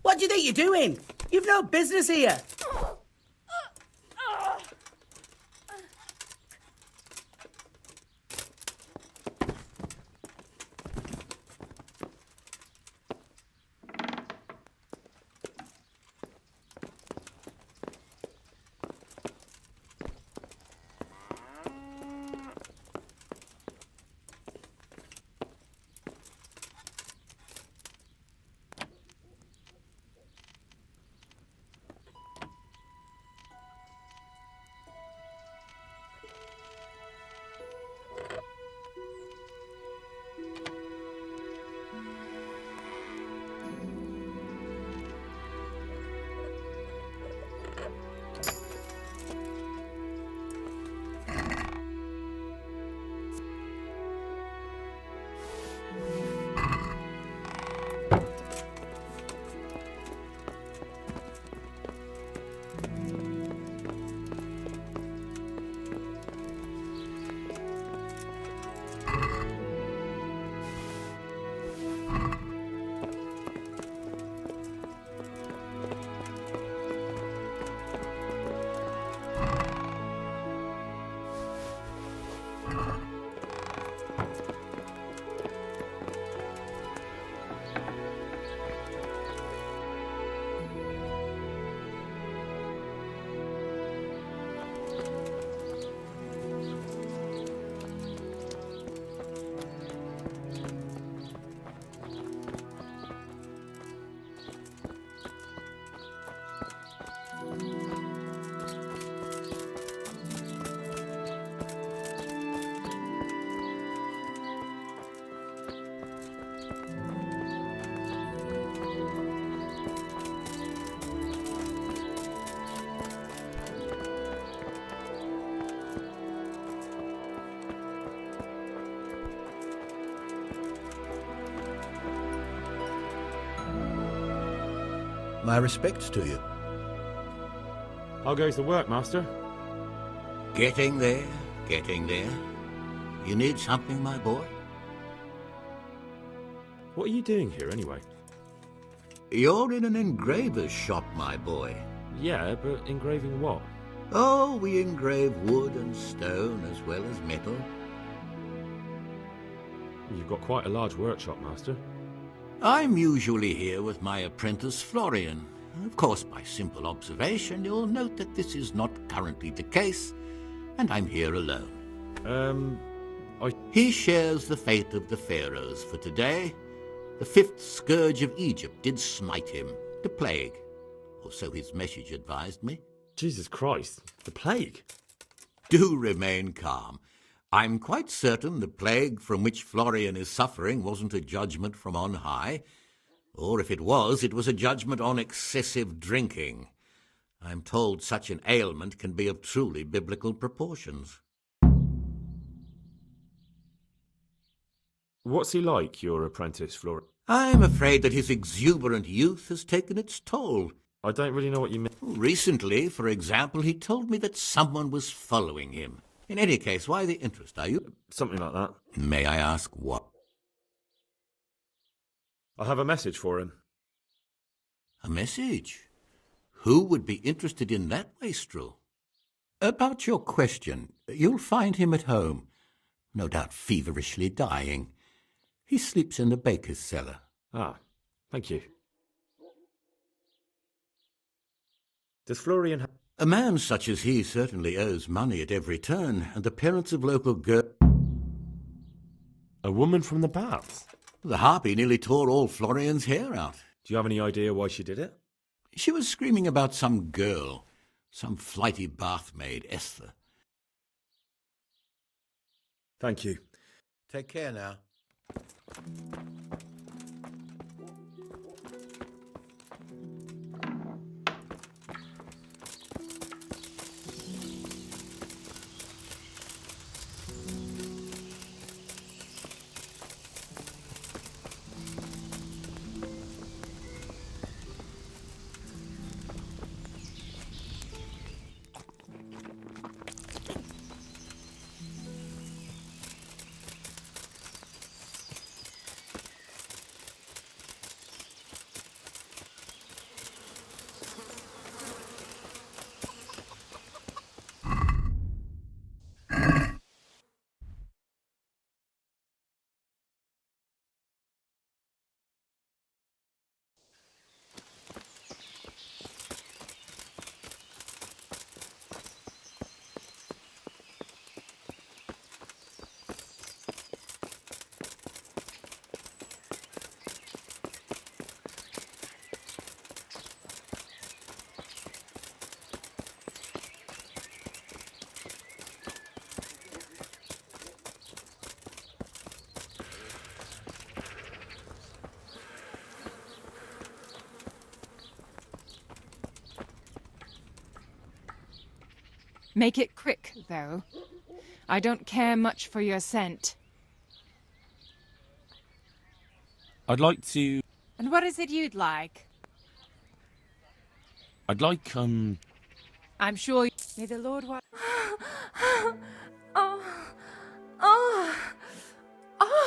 What do you think you're doing? You've no business here. My respects to you. How goes the work, Master? Getting there, getting there. You need something, my boy? What are you doing here, anyway? You're in an engraver's shop, my boy. Yeah, but engraving what? Oh, we engrave wood and stone as well as metal. You've got quite a large workshop, Master. I'm usually here with my apprentice Florian. Of course, by simple observation, you'll note that this is not currently the case, and I'm here alone. He shares the fate of the pharaohs for today. The fifth scourge of Egypt did smite him, the plague, or so his message advised me. Jesus Christ, the plague? Do remain calm. I'm quite certain the plague from which Florian is suffering wasn't a judgment from on high, or if it was a judgment on excessive drinking. I'm told such an ailment can be of truly biblical proportions. What's he like, your apprentice, Florian? I'm afraid that his exuberant youth has taken its toll. I don't really know what you mean. Recently, for example, he told me that someone was following him. In any case, why the interest, are you? Something like that. May I ask what? I have a message for him. A message? Who would be interested in that, wastrel? About your question, you'll find him at home, no doubt feverishly dying. He sleeps in the baker's cellar. Ah, thank you. Does Florian have... A man such as he certainly owes money at every turn, and the parents of local A woman from the baths? The harpy nearly tore all Florian's hair out. Do you have any idea why she did it? She was screaming about some girl, some flighty bathmaid, Esther. Thank you. Take care now. Make it quick, though. I don't care much for your scent. I'd like to... And what is it you'd like? I'd like, I'm sure... May the Lord watch... Oh. Oh. Oh. Oh.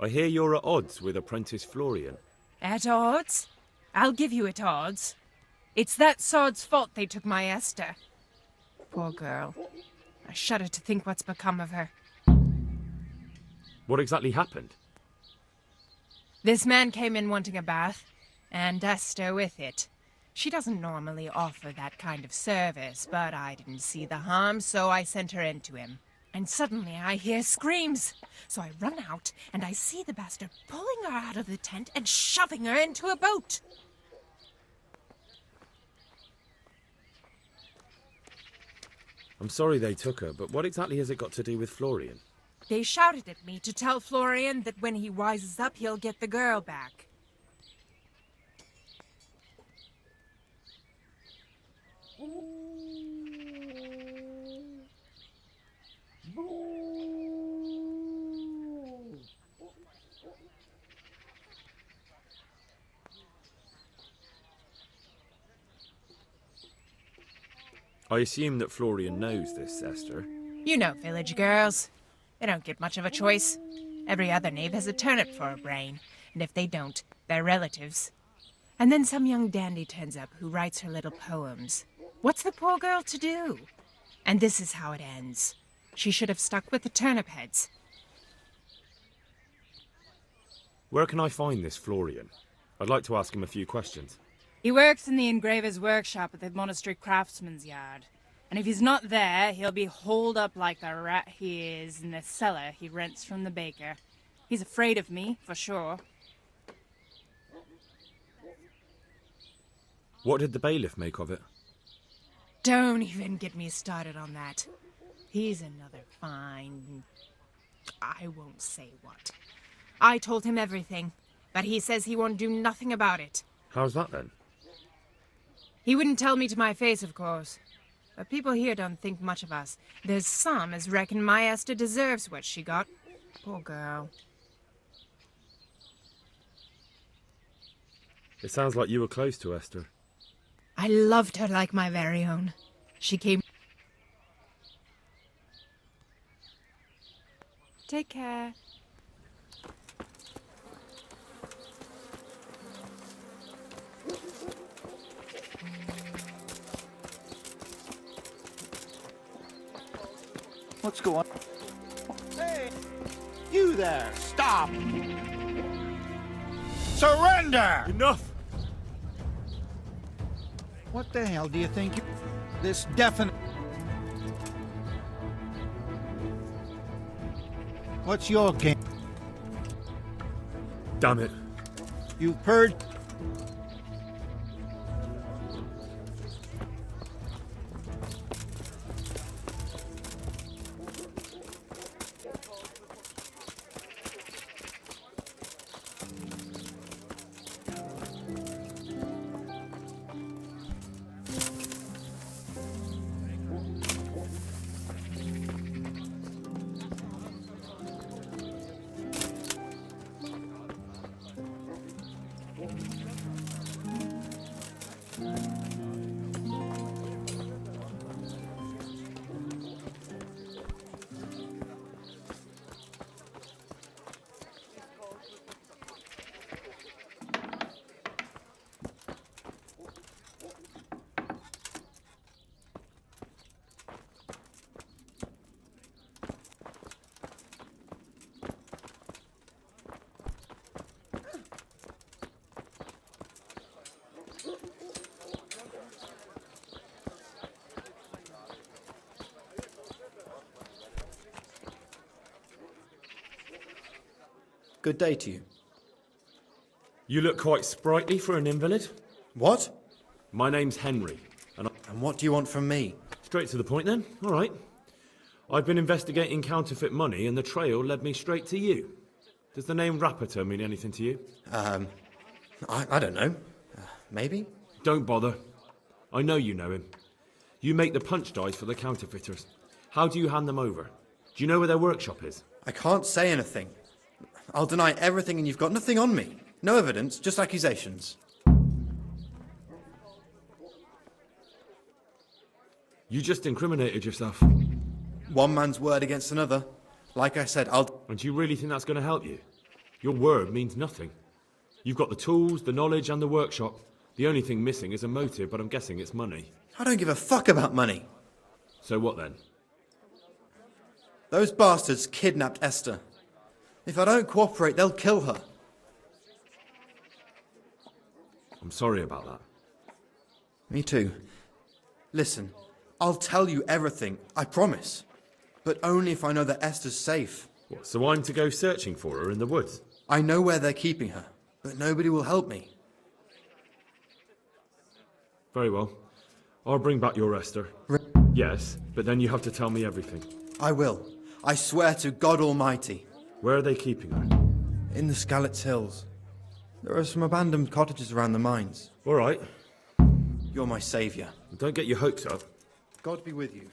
I hear you're at odds with apprentice Florian. At odds? I'll give you at odds. It's that sod's fault they took my Esther. Poor girl. I shudder to think what's become of her. What exactly happened? This man came in wanting a bath, and Esther with it. She doesn't normally offer that kind of service, but I didn't see the harm, so I sent her in to him. And suddenly I hear screams. So I run out, and I see the bastard pulling her out of the tent and shoving her into a boat. I'm sorry they took her, but what exactly has it got to do with Florian? They shouted at me to tell Florian that when he wises up, he'll get the girl back. I assume that Florian knows this, Esther. You know village girls. They don't get much of a choice. Every other knave has a turnip for a brain, and if they don't, they're relatives. And then some young dandy turns up who writes her little poems. What's the poor girl to do? And this is how it ends. She should have stuck with the turnip heads. Where can I find this Florian? I'd like to ask him a few questions. He works in the engraver's workshop at the monastery craftsman's yard. And if he's not there, he'll be holed up like the rat he is in the cellar he rents from the baker. He's afraid of me, for sure. What did the bailiff make of it? Don't even get me started on that. He's another fine... I won't say what. I told him everything, but he says he won't do nothing about it. How's that then? He wouldn't tell me to my face, of course. But people here don't think much of us. There's some as reckon my Esther deserves what she got. Poor girl. It sounds like you were close to Esther. I loved her like my very own. She came... Take care. What's going on? Hey, you there, stop! Surrender! Enough! What the hell do you think you... This definite... What's your game? Damn it. You've purged... Good day to you. You look quite sprightly for an invalid. What? My name's Henry, and what do you want from me? Straight to the point then. All right. I've been investigating counterfeit money, and the trail led me straight to you. Does the name Rapiter mean anything to you? I don't know. Maybe? Don't bother. I know you know him. You make the punch dice for the counterfeiters. How do you hand them over? Do you know where their workshop is? I can't say anything. I'll deny everything and you've got nothing on me. No evidence, just accusations. You just incriminated yourself. One man's word against another. Like I said, I'll... And do you really think that's going to help you? Your word means nothing. You've got the tools, the knowledge and the workshop. The only thing missing is a motive, but I'm guessing it's money. I don't give a fuck about money. So what then? Those bastards kidnapped Esther. If I don't cooperate, they'll kill her. I'm sorry about that. Me too. Listen, I'll tell you everything, I promise. But only if I know that Esther's safe. What, so I'm to go searching for her in the woods? I know where they're keeping her, but nobody will help me. Very well. I'll bring back your Esther. Yes, but then you have to tell me everything. I will. I swear to God Almighty. Where are they keeping her? In the Skalitz Hills. There are some abandoned cottages around the mines. All right. You're my saviour. Don't get your hopes up. God be with you.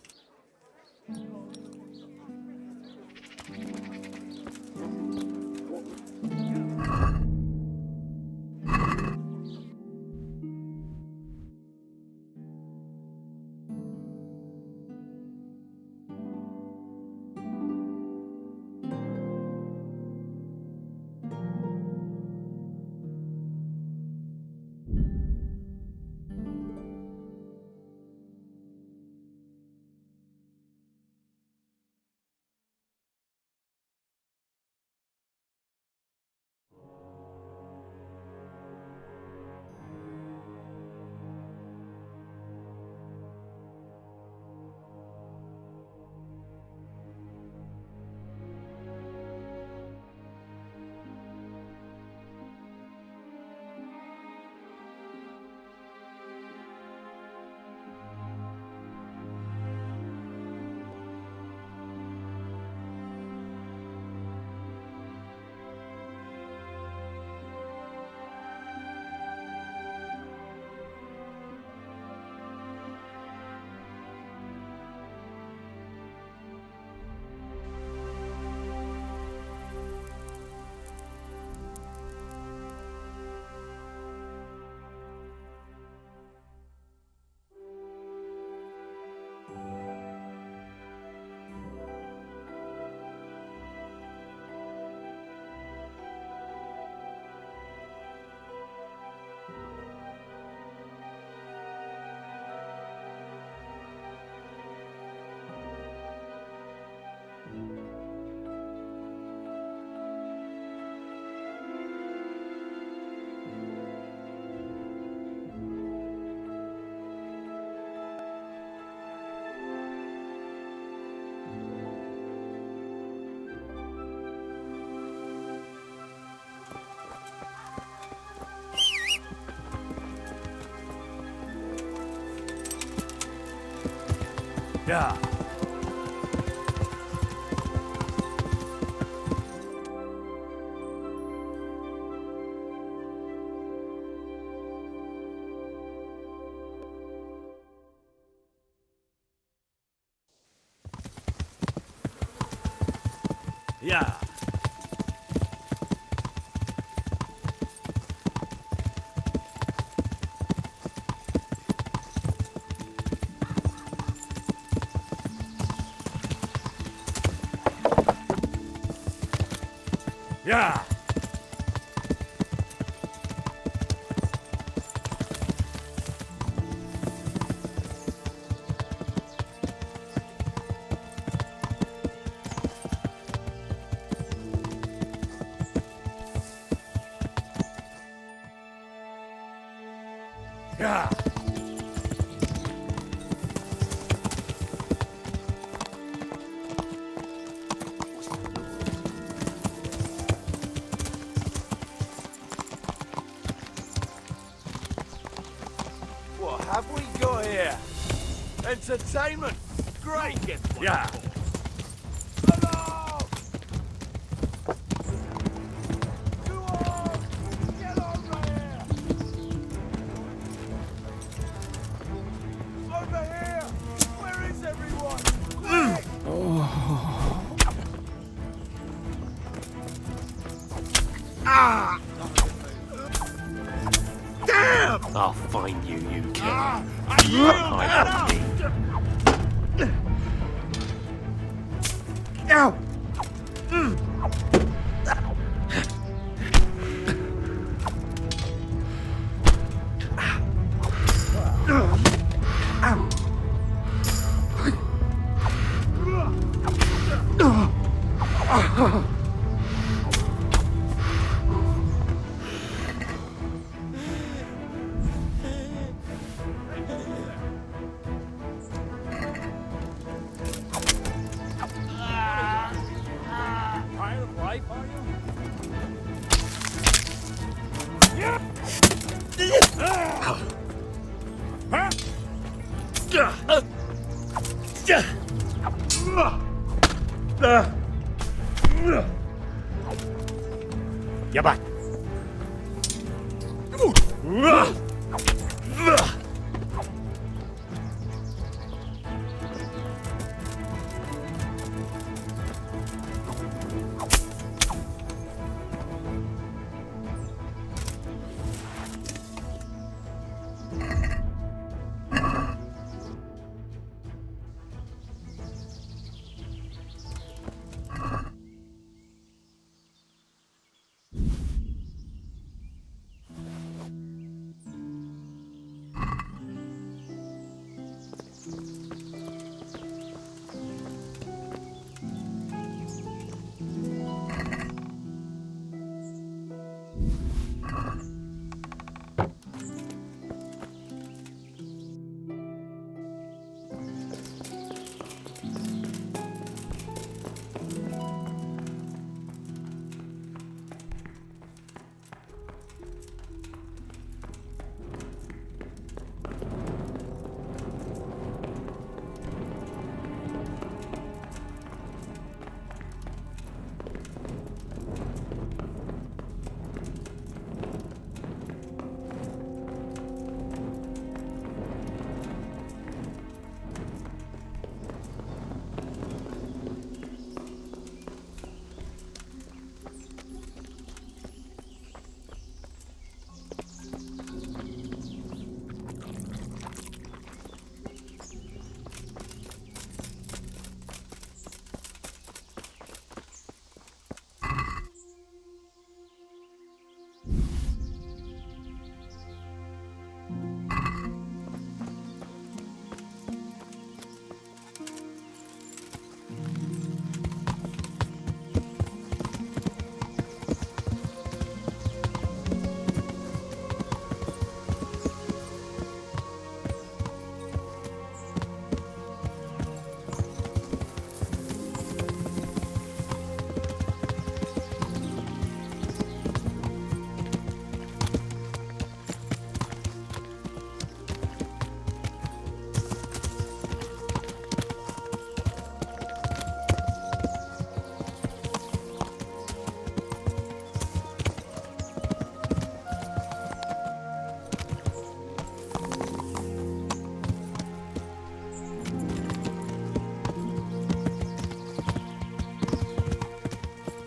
Yeah. Yeah. Yeah. Yeah. What have we got here? Entertainment? Great! Yeah. Over here! Where is everyone? Ah! Damn! I'll find you, you kid. You hide from me. Ow! Get back.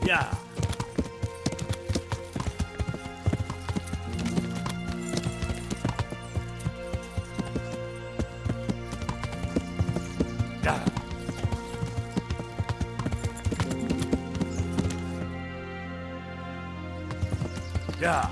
Yeah. Yeah. Yeah.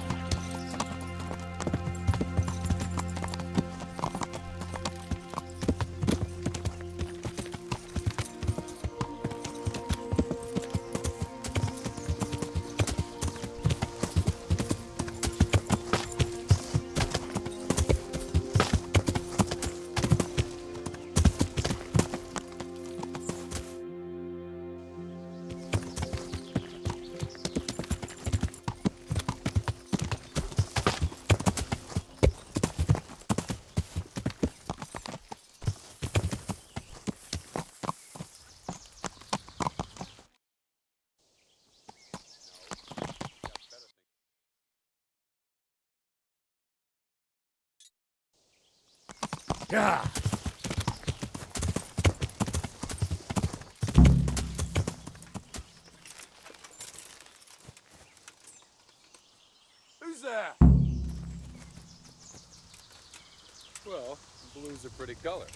Yeah. Who's there? Well, blue's a pretty color.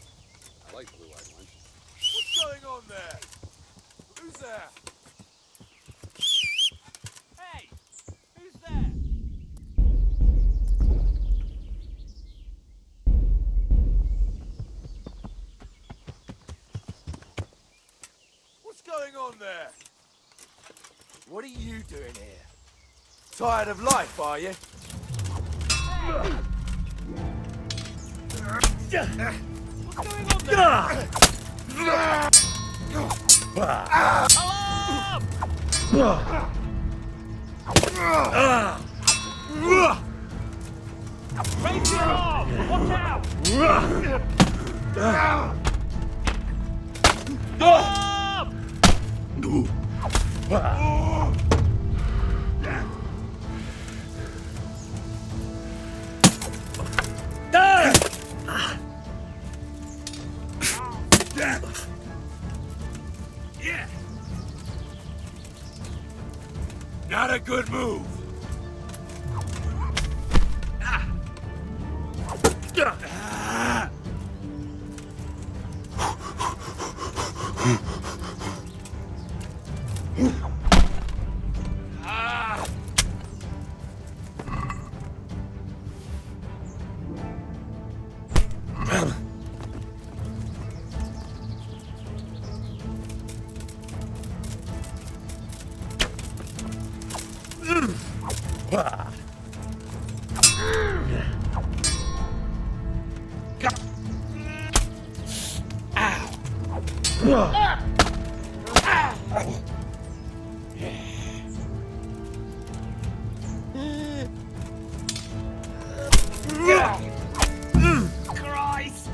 I like blue-eyed ones. What's going on there? Who's there? Hey! Who's there? What's going on there? What are you doing here? Tired of life, are you? What's going on there? Raise your arm! Watch out! Alarm! Not a good move. Christ!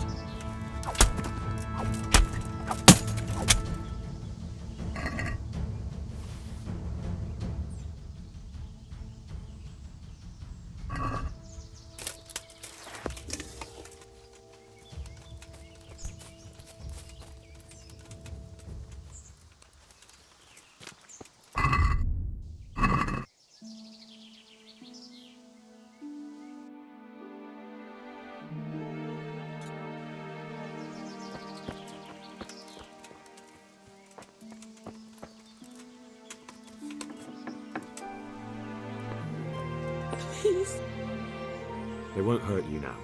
Please. They won't hurt you now.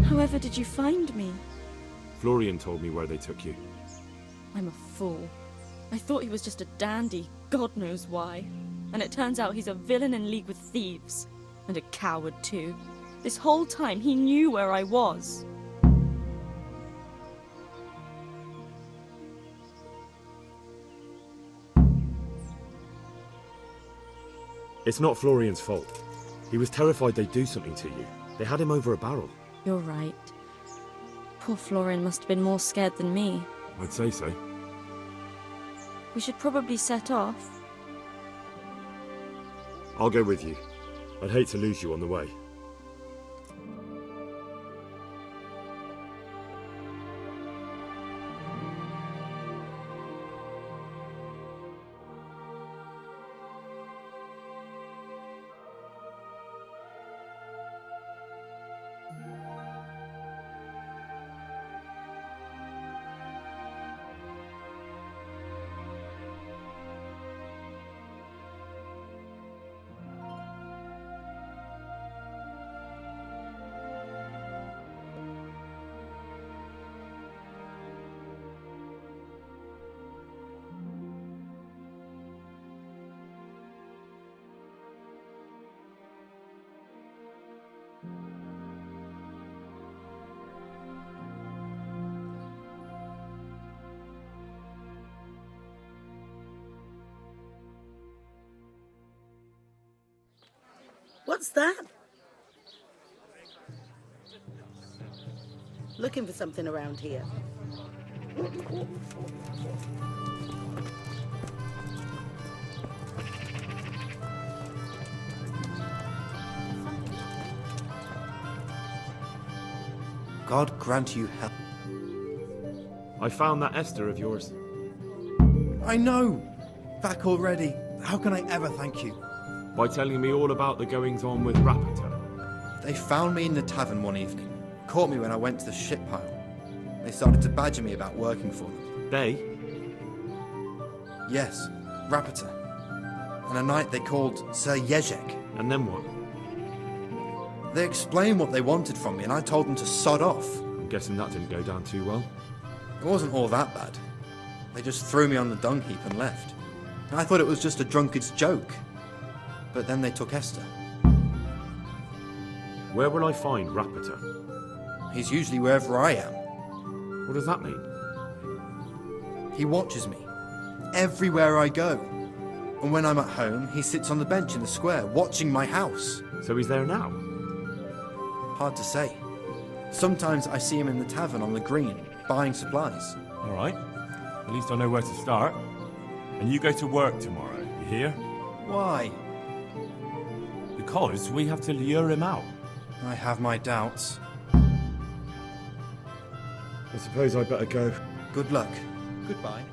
However did you find me? Florian told me where they took you. I'm a fool. I thought he was just a dandy, God knows why. And it turns out he's a villain in league with thieves. And a coward too. This whole time he knew where I was. It's not Florian's fault. He was terrified they'd do something to you. They had him over a barrel. You're right. Poor Florian must have been more scared than me. I'd say so. We should probably set off. I'll go with you. I'd hate to lose you on the way. What's that? Looking for something around here. God grant you help. I found that Esther of yours. I know! Back already. How can I ever thank you? By telling me all about the goings-on with Rapita. They found me in the tavern one evening. Caught me when I went to the ship pile. They started to badger me about working for them. They? Yes, Rapita. And a night they called Sir Jezek. And then what? They explained what they wanted from me and I told them to sod off. I'm guessing that didn't go down too well. It wasn't all that bad. They just threw me on the dung heap and left. And I thought it was just a drunkard's joke. But then they took Esther. Where will I find Rapita? He's usually wherever I am. What does that mean? He watches me. Everywhere I go. And when I'm at home, he sits on the bench in the square, watching my house. So he's there now? Hard to say. Sometimes I see him in the tavern on the green, buying supplies. All right. At least I know where to start. And you go to work tomorrow, you hear? Why? Because we have to lure him out. I have my doubts. I suppose I'd better go. Good luck. Goodbye.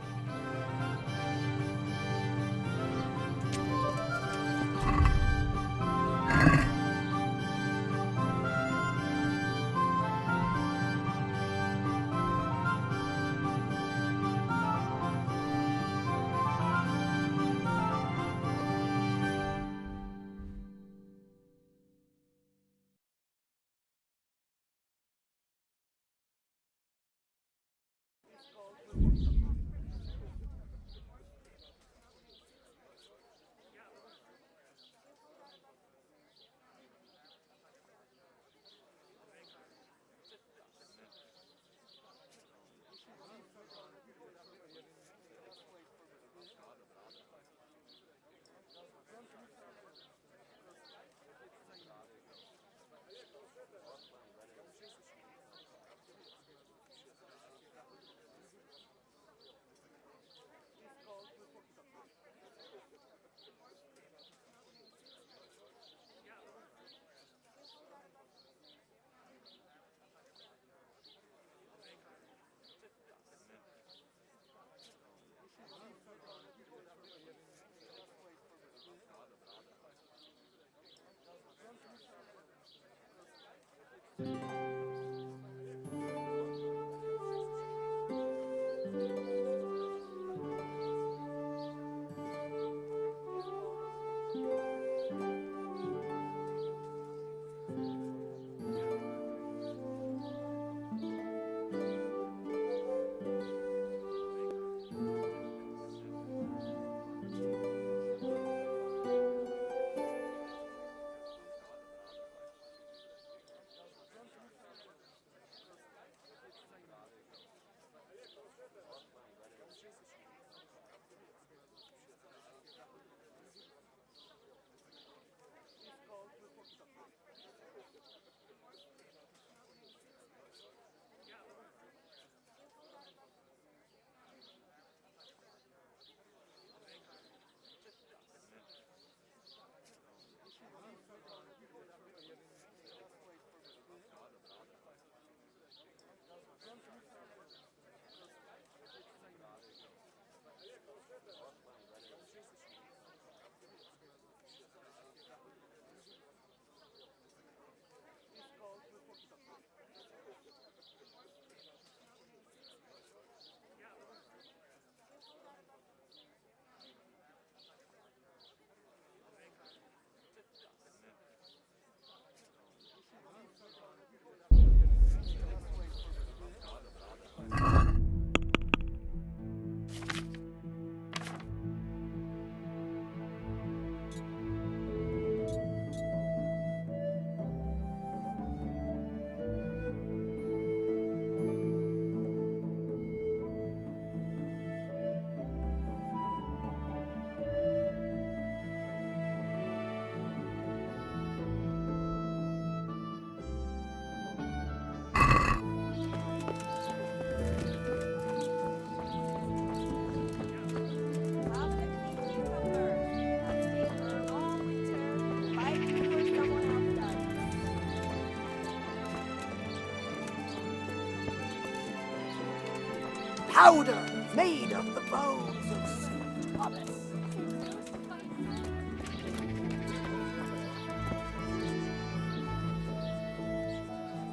Powder made of the bones of St. Thomas.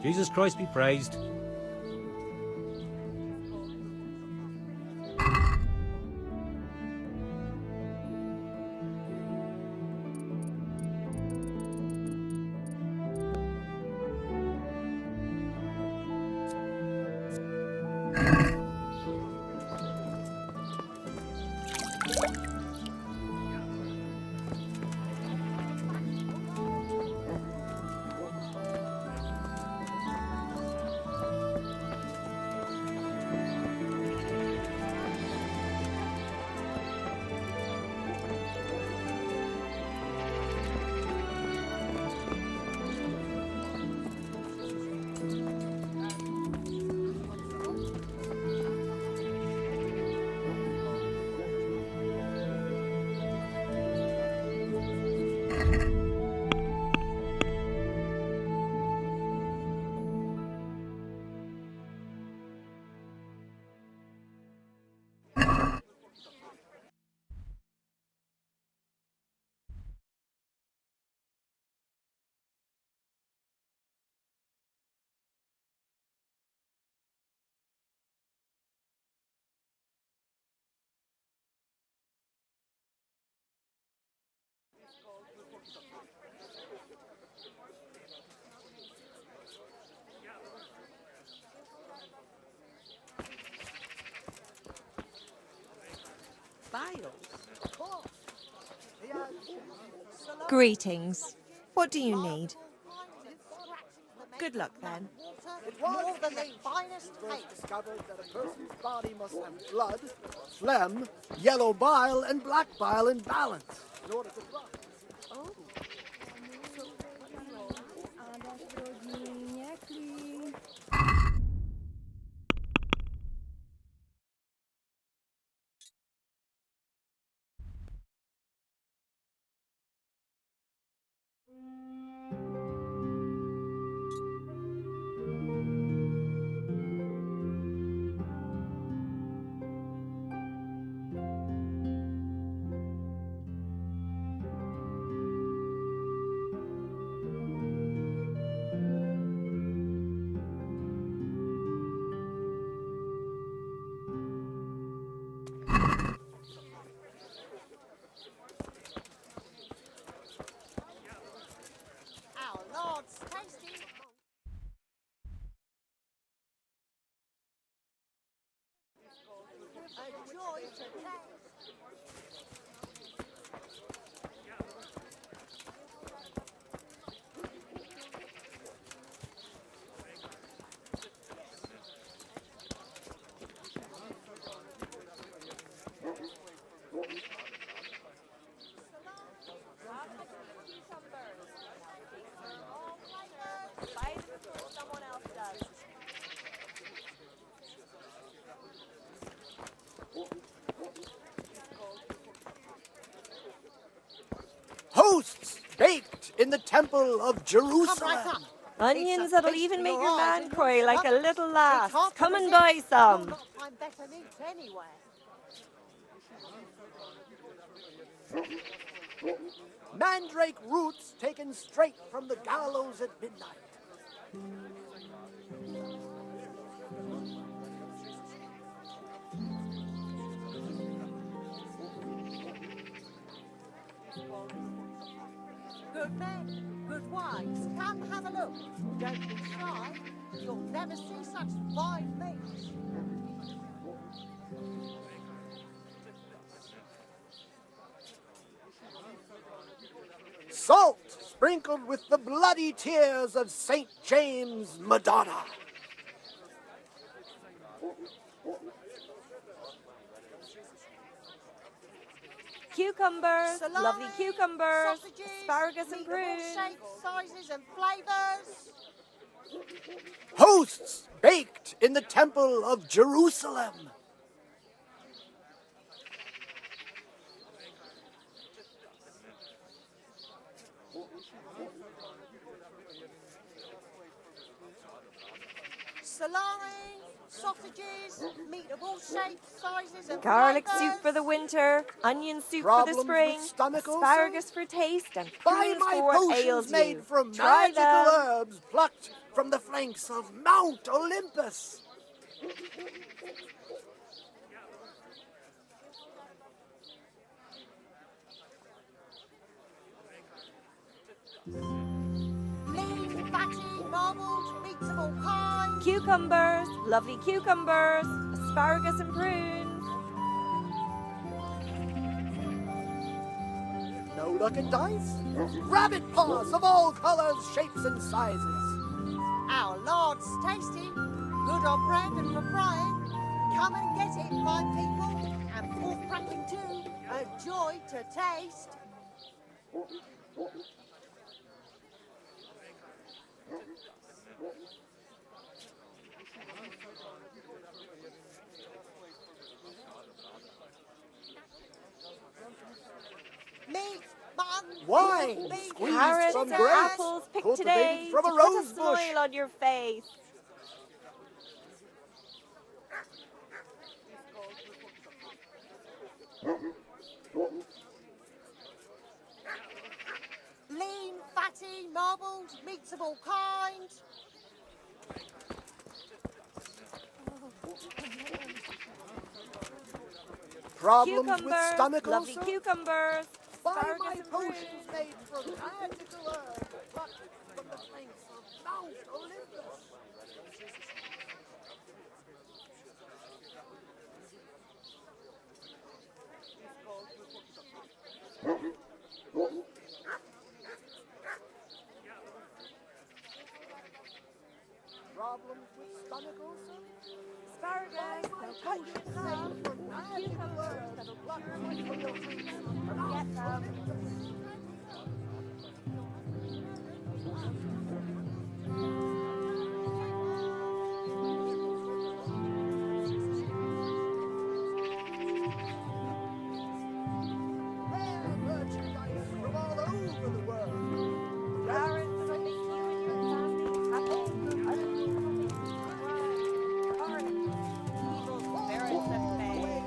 Jesus Christ be praised. Biles. Greetings. What do you need? Good luck then. It was the finest first discovered that a person's body must have blood, phlegm, yellow bile, and black bile in balance in order to thrive. Oh. Our Lord's tasty. A joy to taste. Buy them before someone else does. Hosts baked in the temple of Jerusalem. Onions that'll even make your man cry like a little lass. Come and buy some. I'm better meat anyway. Mandrake roots taken straight from the gallows at midnight. Good men, good wives, come have a look. Don't be shy. You'll never see such fine meat. Salt sprinkled with the bloody tears of St. James Madonna. Cucumbers, Salami, lovely cucumbers, sausages, asparagus and meat of all prunes. shapes, sizes and flavours. Hosts baked in the temple of Jerusalem. Salami, sausages, meat of all shapes, sizes and Garlic flavours. soup for the winter, onion soup Problems for the spring, with stomach ulcers? asparagus for taste, and Buy prunes my for what potions ails made you. from Try magical them. herbs plucked from the flanks of Mount Olympus. Lean, fatty, marbled, meats of all kinds. Cucumbers, lovely cucumbers, asparagus and prunes. No luck at dice? Rabbit paws of all colors, shapes, and sizes. Our Lord's tasty. Good on bread and for frying. Come and get it, fine people. And pork cracking too. A joy to taste. Meat, mutton, Wine, beef, squeezed Carrots from and grapes, apples picked cultivated today from to a put a rose bush. smile on your face. lean, fatty, marbled, meats of all kinds. Problems Cucumbers, with stomach lovely ulcer? cucumbers, Buy asparagus my and potions prunes. made from magical herbs plucked from the flanks of Mount Olympus. with stomach ulcer? Asparagus, they'll cut you in half. Cucumbers, that'll block your teeth. Get them. Rare merchandise from all over the world. Carrots that'll make you and your family happy. Onions that'll make you cry. Garlic, evil spirits at bay.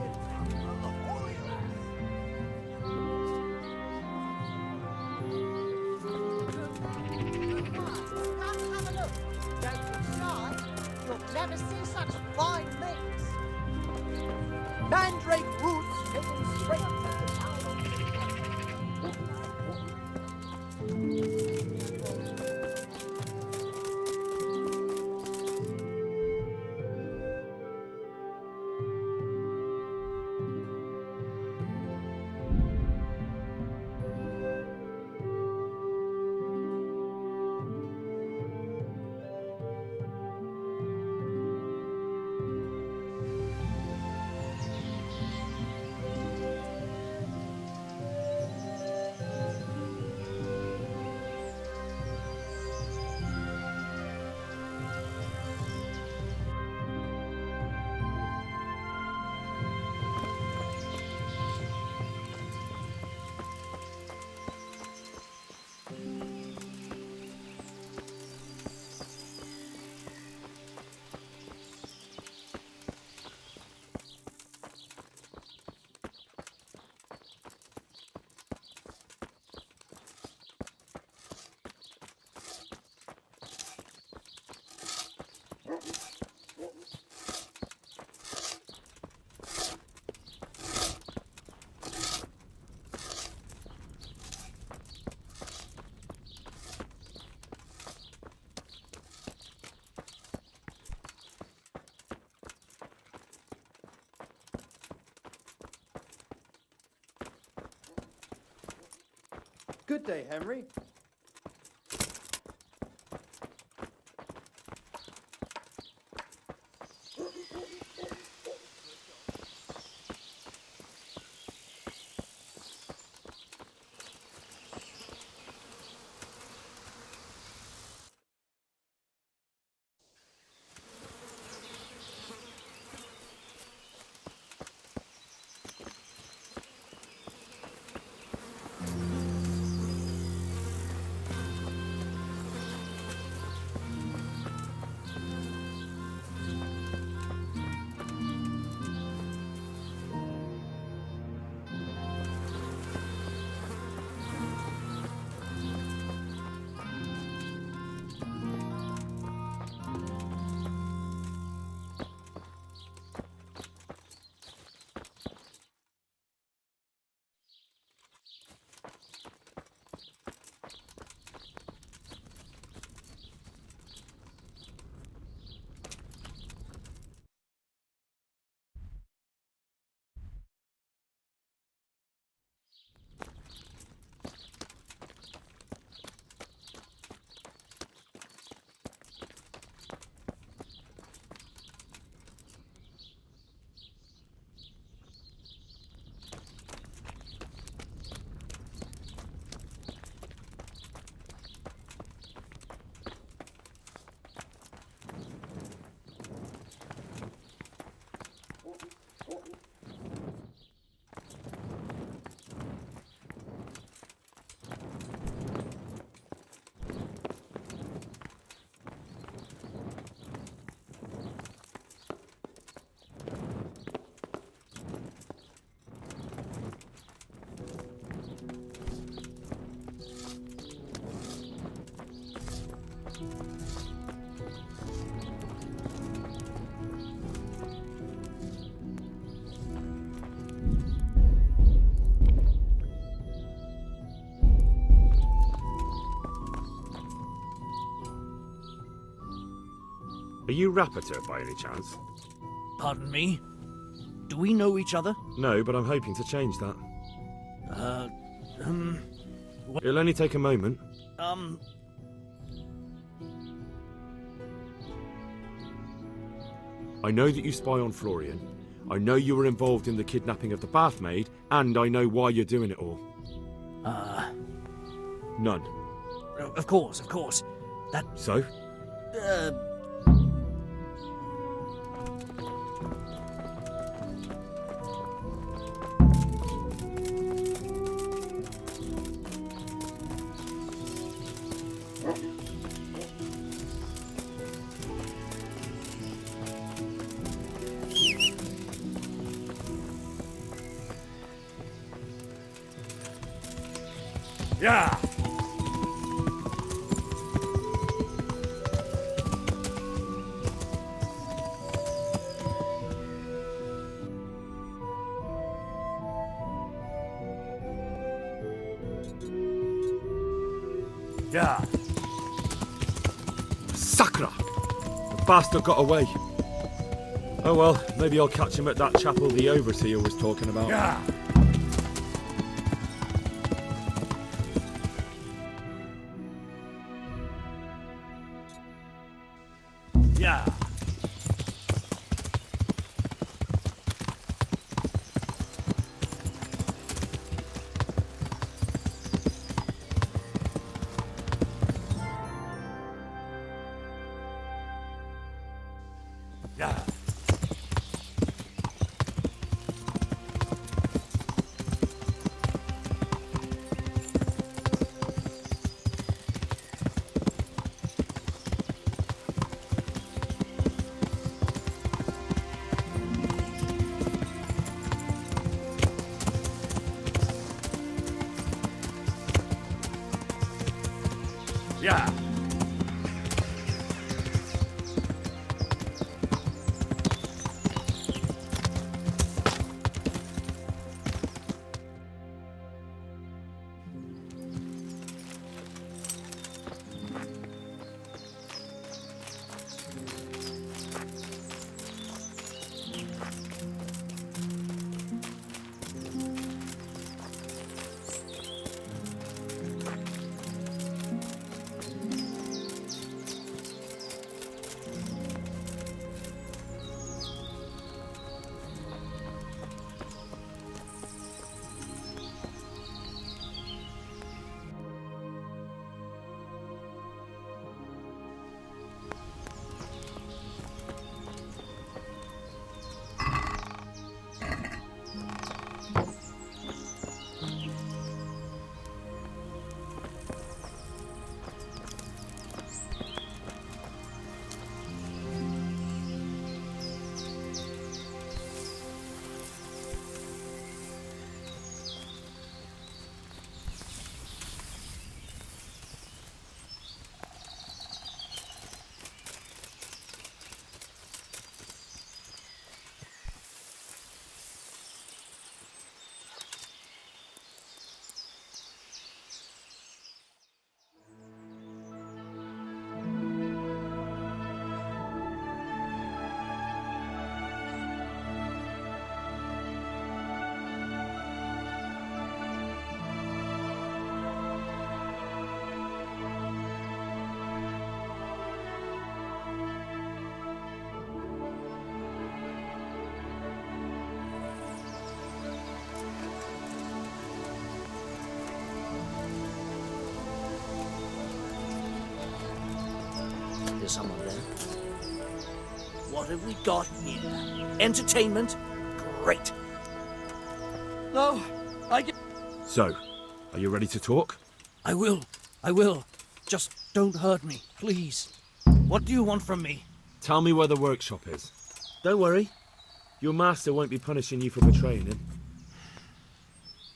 Come have a look. Don't be shy. You'll never see such fine things. Mandrake roots taken straight from the town. Good day, Henry. Are you Rapiter by any chance? Pardon me? Do we know each other? No, but I'm hoping to change that. Uh, It'll only take a moment. I know that you spy on Florian. I know you were involved in the kidnapping of the bathmaid, and I know why you're doing it all. None. Of course. That... So? Yeah! Yeah! Sakra! The bastard got away. Oh well, maybe I'll catch him at that chapel the overseer was talking about. Yeah! Yeah! Yeah! Yeah! There's someone there. What have we got here? Entertainment? Great. No, I get... So, are you ready to talk? I will. Just don't hurt me, please. What do you want from me? Tell me where the workshop is. Don't worry. Your master won't be punishing you for betraying him.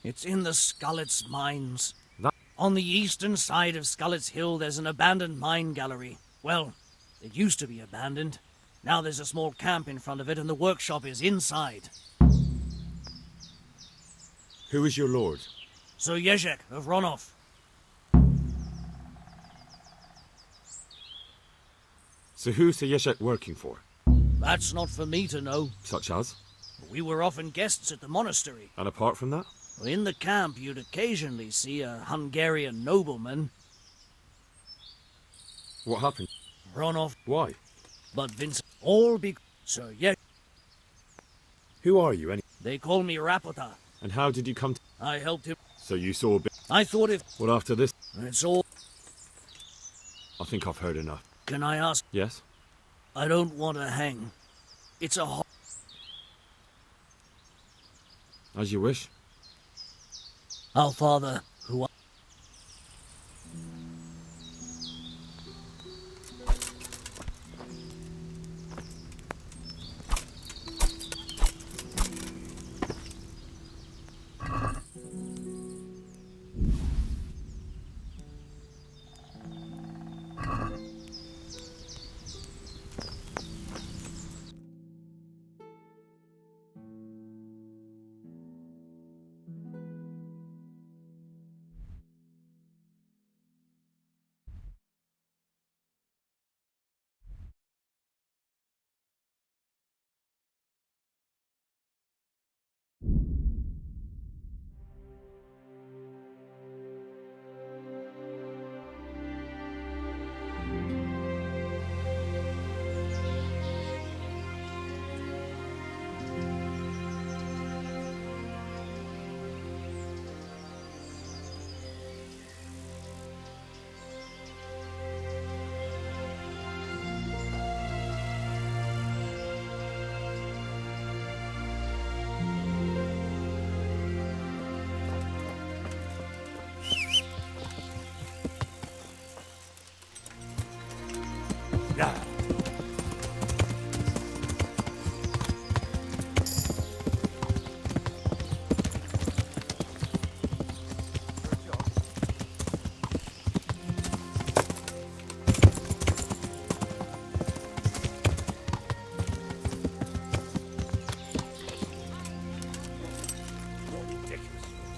It's in the Skullet's mines. That... On the eastern side of Skullet's Hill, there's an abandoned mine gallery. Well, it used to be abandoned. Now there's a small camp in front of it, and the workshop is inside. Who is your lord? Sir Yezhek of Ronov. So who's Sir Yezhek working for? That's not for me to know. Such as? We were often guests at the monastery. And apart from that? In the camp, you'd occasionally see a Hungarian nobleman. What happened? Ronov. Why? But Vincent, all So, yeah, Who are you, they call me Rapota. and how did you come to... I helped him. So you saw a bit... I thought if... Well, after this, It's all... I think I've heard enough. Can I ask? Yes? I don't want to hang. It's a... As you wish. Our Father, who art... Yeah.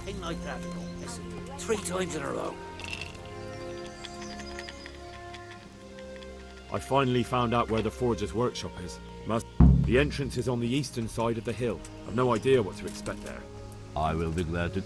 Thing like that. Listen, 3 times in a row. I finally found out where the forger's workshop is. The entrance is on the eastern side of the hill. I've no idea what to expect there. I will be glad to...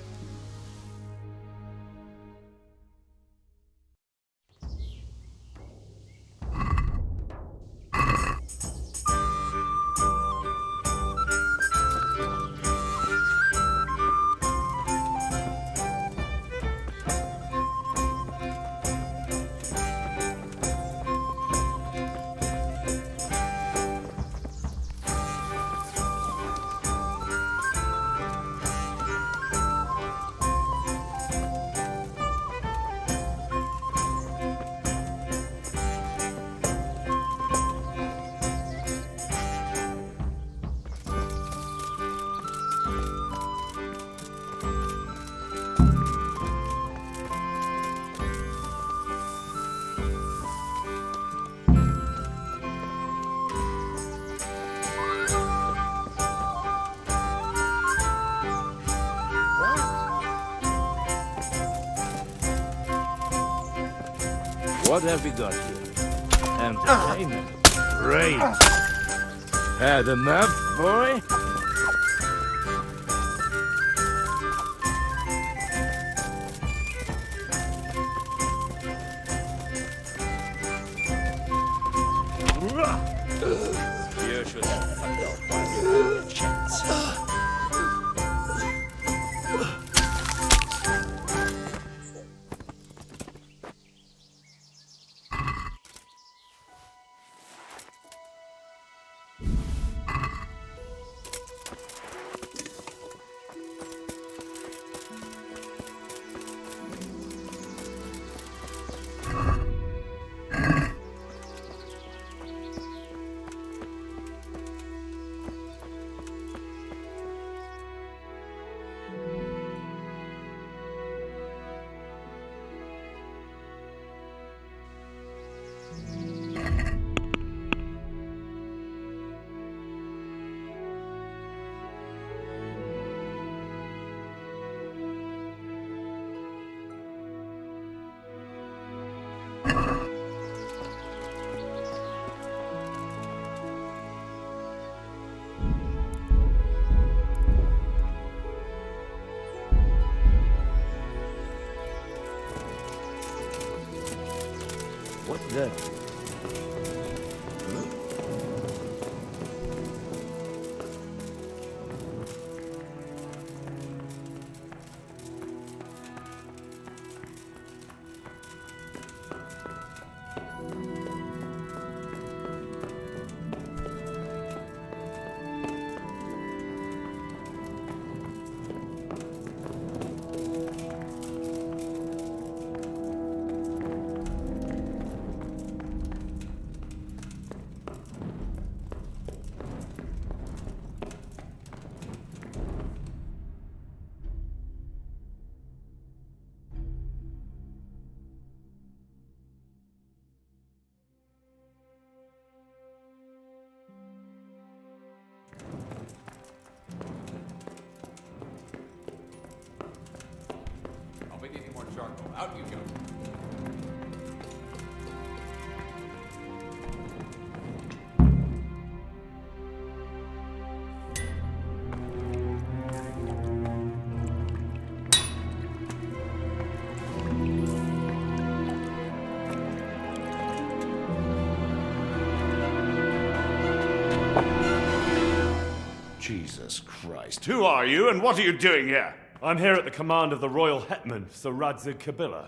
What have we got here? Entertainment. Great. Had enough, boy? You should have fucked off while you had a chance. What's that? out you go. Jesus Christ. Who are you and what are you doing here? I'm here at the command of the royal hetman, Sir Radzig Kabila.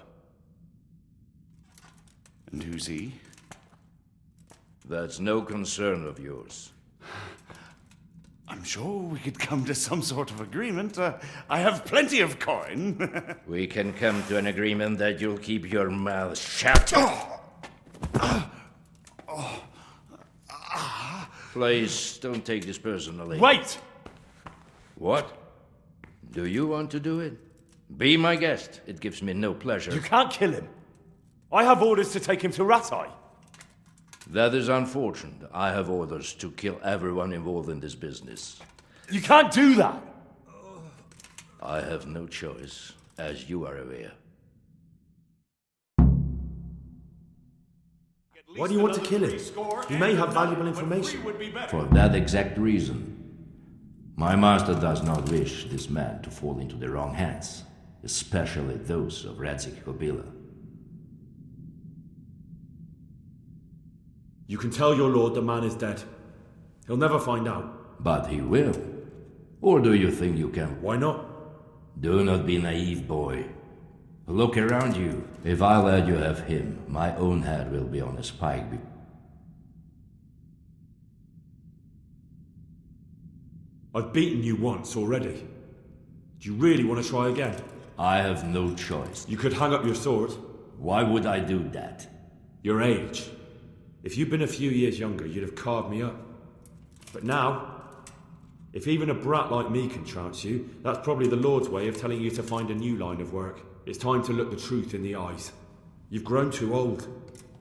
And who's he? That's no concern of yours. I'm sure we could come to some sort of agreement. I have plenty of coin. We can come to an agreement that you'll keep your mouth shut. Please, don't take this personally. Wait! What? Do you want to do it? Be my guest. It gives me no pleasure. You can't kill him. I have orders to take him to Ratai. That is unfortunate. I have orders to kill everyone involved in this business. You can't do that! I have no choice, as you are aware. Why do you want to kill him? You may have valuable information. For that exact reason. My master does not wish this man to fall into the wrong hands, especially those of Radzig Kabila. You can tell your lord the man is dead. He'll never find out. But he will. Or do you think you can? Why not? Do not be naive, boy. Look around you. If I let you have him, my own head will be on a spike. I've beaten you once already. Do you really want to try again? I have no choice. You could hang up your sword. Why would I do that? Your age. If you'd been a few years younger, you'd have carved me up. But now, if even a brat like me can trance you, that's probably the Lord's way of telling you to find a new line of work. It's time to look the truth in the eyes. You've grown too old.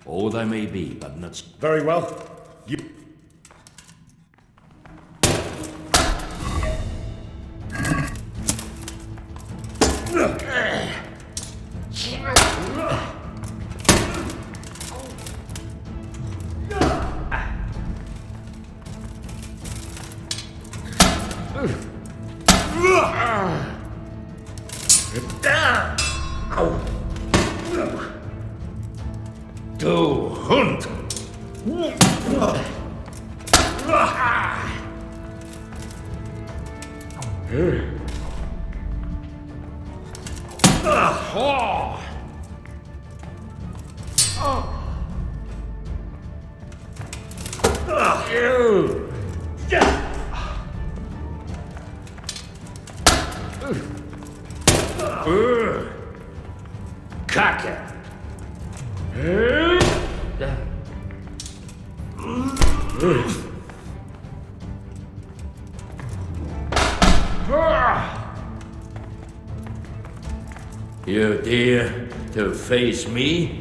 Old I may be, but not... Very well. You... Du Hund! Kacke! You dare to face me?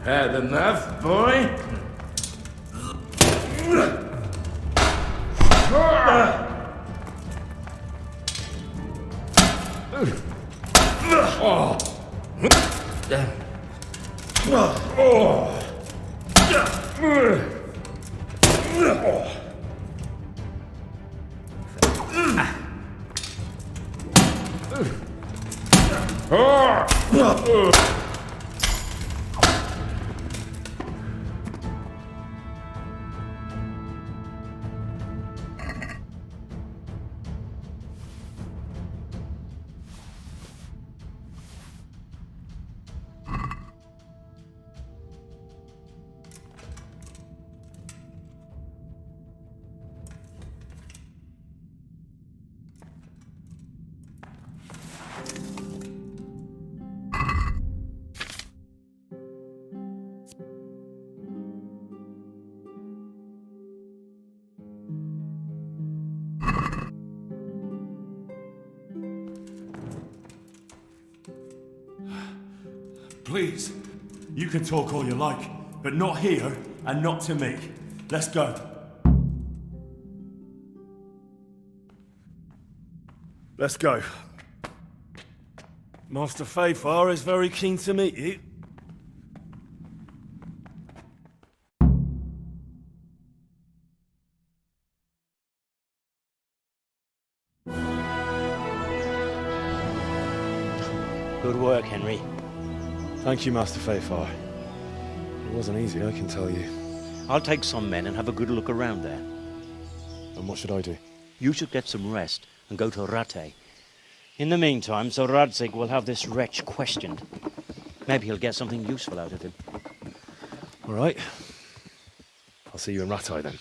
Had enough, boy? Please, you can talk all you like, but not here and not to me. Let's go. Let's go. Master Fayfar is very keen to meet you. Good work, Henry. Thank you, Master Fayfar. It wasn't easy, I can tell you. I'll take some men and have a good look around there. And what should I do? You should get some rest and go to Rattay. In the meantime, Sir Radzig will have this wretch questioned. Maybe he'll get something useful out of him. All right. I'll see you in Rattay then.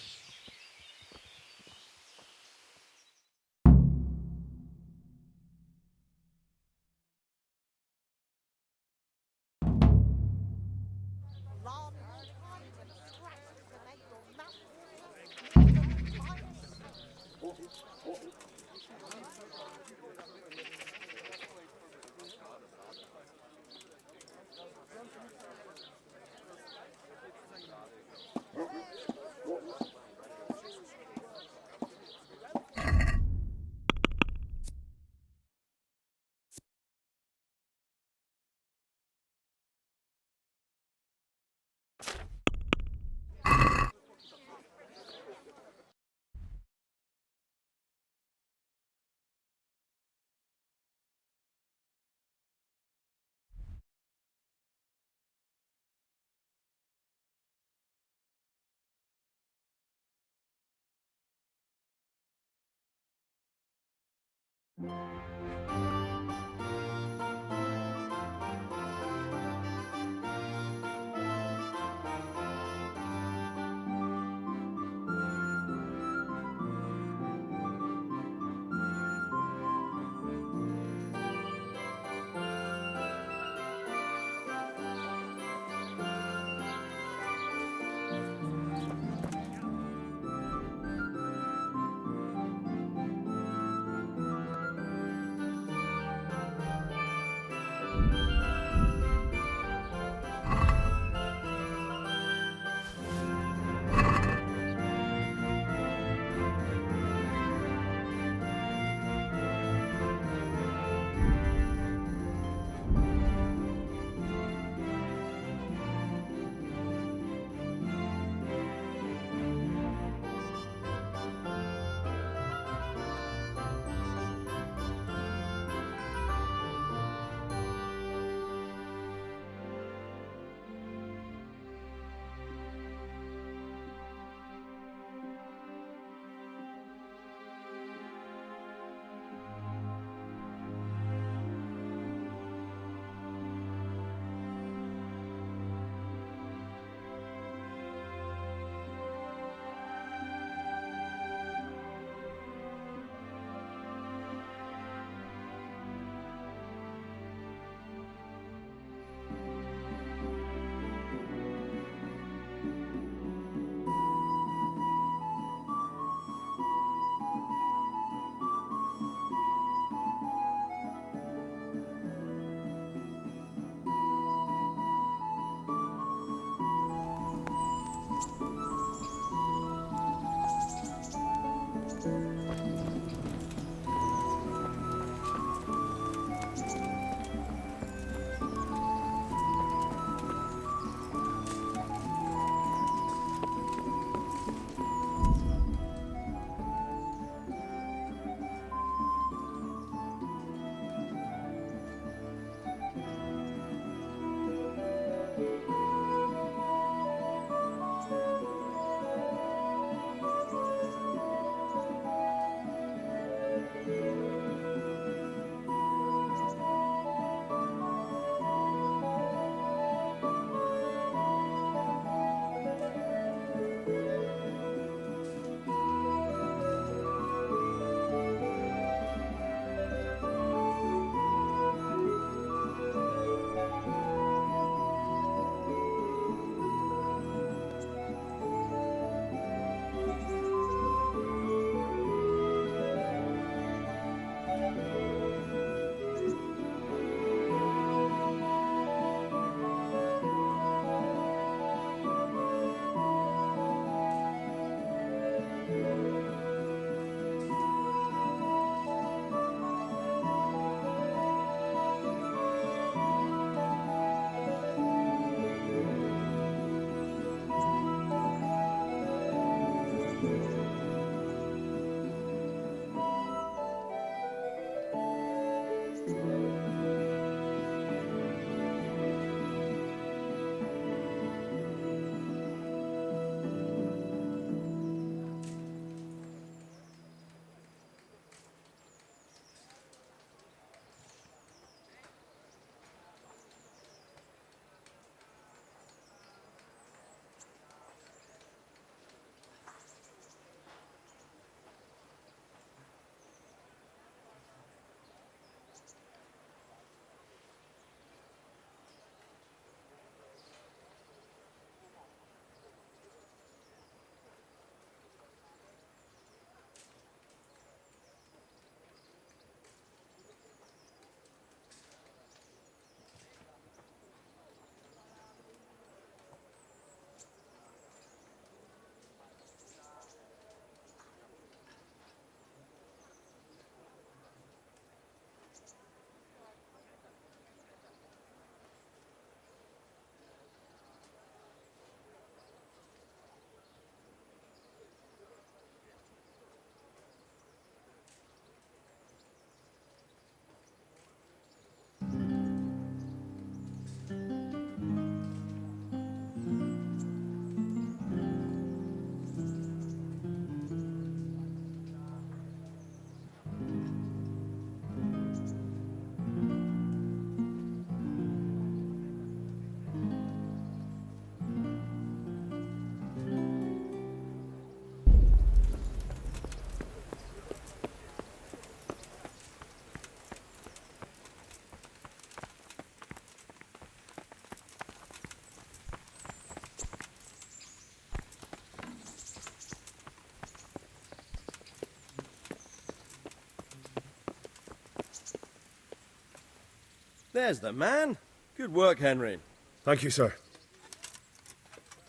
There's the man. Good work, Henry. Thank you, sir.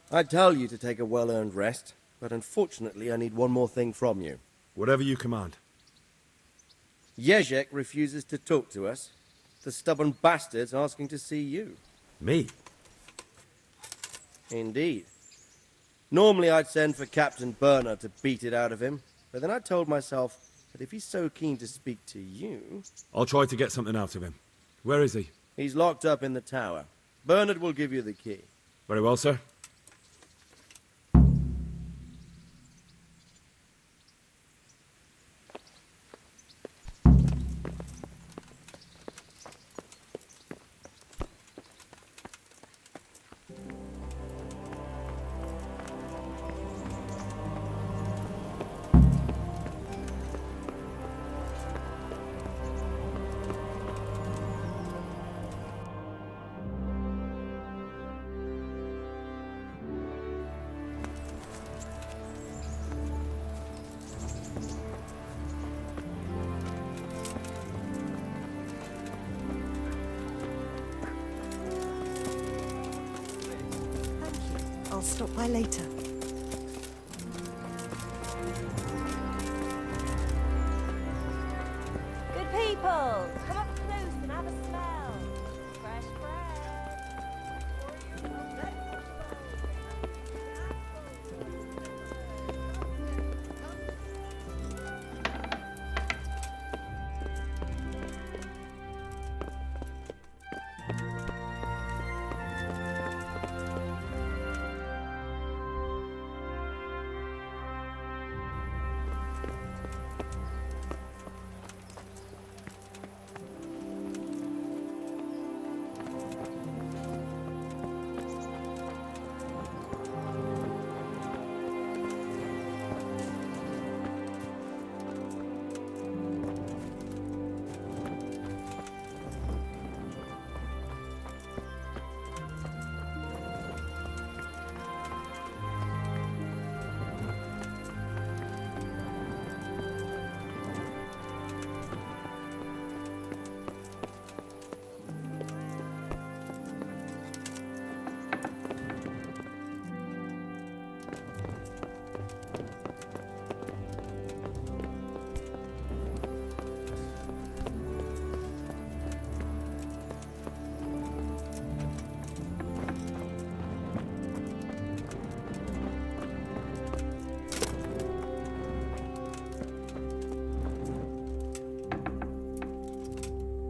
I tell you to take a well-earned rest, but unfortunately I need one more thing from you. Whatever you command. Jezek refuses to talk to us. The stubborn bastard's asking to see you. Me? Indeed. Normally I'd send for Captain Burner to beat it out of him, but then I told myself that if he's so keen to speak to you... I'll try to get something out of him. Where is he? He's locked up in the tower. Bernard will give you the key. Very well, sir. I'll stop by later. Good people, come up close and have a smell. Fresh bread.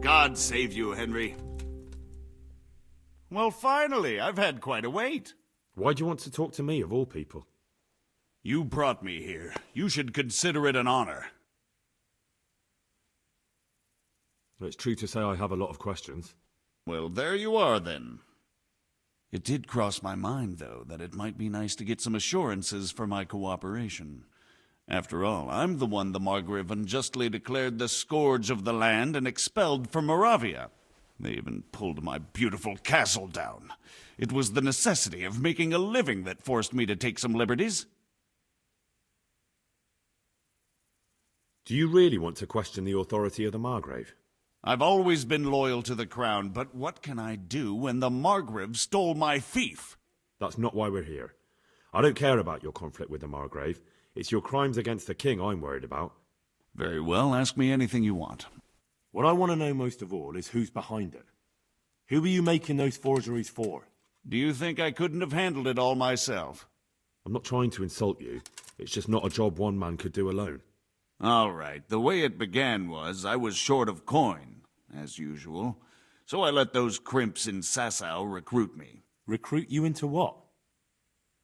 God save you, Henry. Well, finally, I've had quite a wait. Why do you want to talk to me, of all people? You brought me here. You should consider it an honor. It's true to say I have a lot of questions. Well, there you are, then. It did cross my mind, though, that it might be nice to get some assurances for my cooperation. After all, I'm the one the Margrave unjustly declared the scourge of the land and expelled from Moravia. They even pulled my beautiful castle down. It was the necessity of making a living that forced me to take some liberties. Do you really want to question the authority of the Margrave? I've always been loyal to the crown, but what can I do when the Margrave stole my fief? That's not why we're here. I don't care about your conflict with the Margrave. It's your crimes against the king I'm worried about. Very well, ask me anything you want. What I want to know most of all is who's behind it. Who are you making those forgeries for? Do you think I couldn't have handled it all myself? I'm not trying to insult you. It's just not a job one man could do alone. All right, the way it began was I was short of coin, as usual. So I let those crimps in Sasau recruit me. Recruit you into what?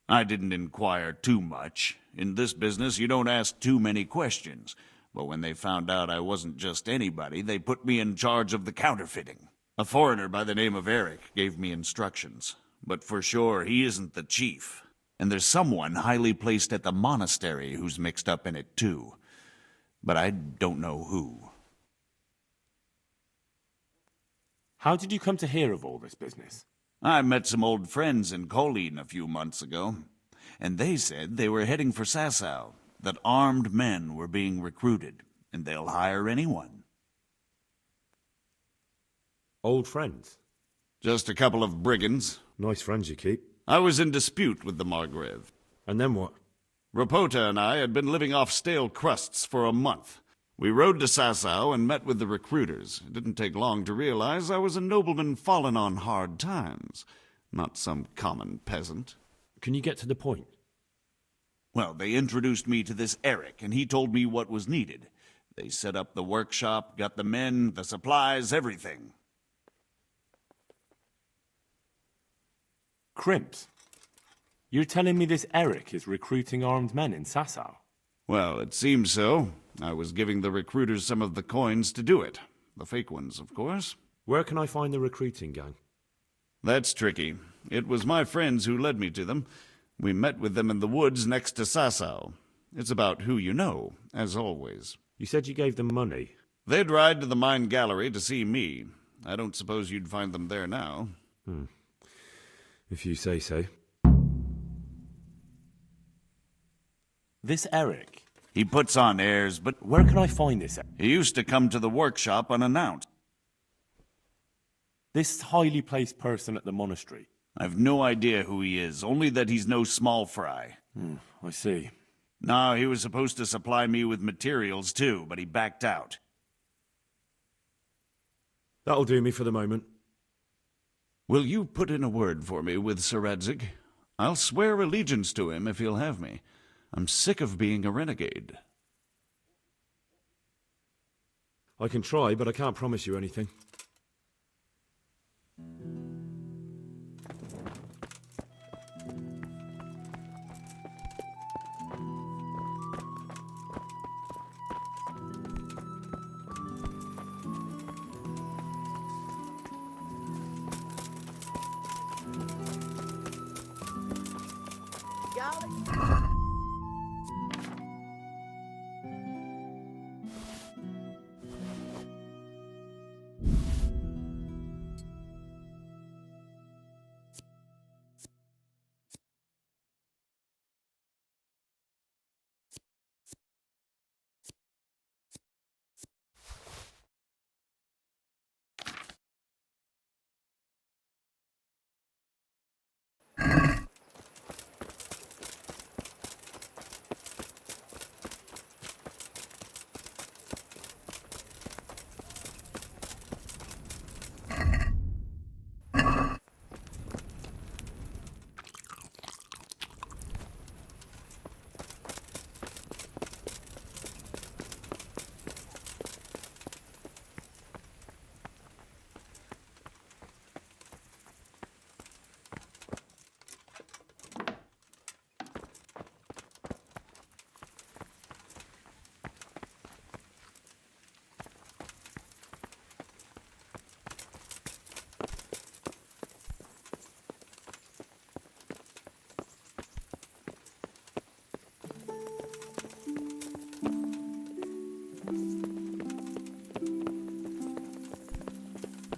I didn't inquire too much. In this business, you don't ask too many questions. But when they found out I wasn't just anybody, they put me in charge of the counterfeiting. A foreigner by the name of Eric gave me instructions. But for sure, he isn't the chief. And there's someone highly placed at the monastery who's mixed up in it too. But I don't know who. How did you come to hear of all this business? I met some old friends in Colleen a few months ago, and they said they were heading for Sasau, that armed men were being recruited, and they'll hire anyone. Old friends? Just a couple of brigands. Nice friends you keep. I was in dispute with the Margrave. And then what? Rapota and I had been living off stale crusts for a month. We rode to Sasau and met with the recruiters. It didn't take long to realize I was a nobleman fallen on hard times, not some common peasant. Can you get to the point? Well, they introduced me to this Eric, and he told me what was needed. They set up the workshop, got the men, the supplies, everything. Crimps? You're telling me this Eric is recruiting armed men in Sasau? Well, it seems so. I was giving the recruiters some of the coins to do it. The fake ones, of course. Where can I find the recruiting gang? That's tricky. It was my friends who led me to them. We met with them in the woods next to Sasau. It's about who you know, as always. You said you gave them money. They'd ride to the mine gallery to see me. I don't suppose you'd find them there now. If you say so. This Eric? He puts on airs, but where can I find this? He used to come to the workshop unannounced. This highly placed person at the monastery? I've no idea who he is, only that he's no small fry. I see. No, he was supposed to supply me with materials too, but he backed out. That'll do me for the moment. Will you put in a word for me with Sir Radzig? I'll swear allegiance to him if he'll have me. I'm sick of being a renegade. I can try, but I can't promise you anything.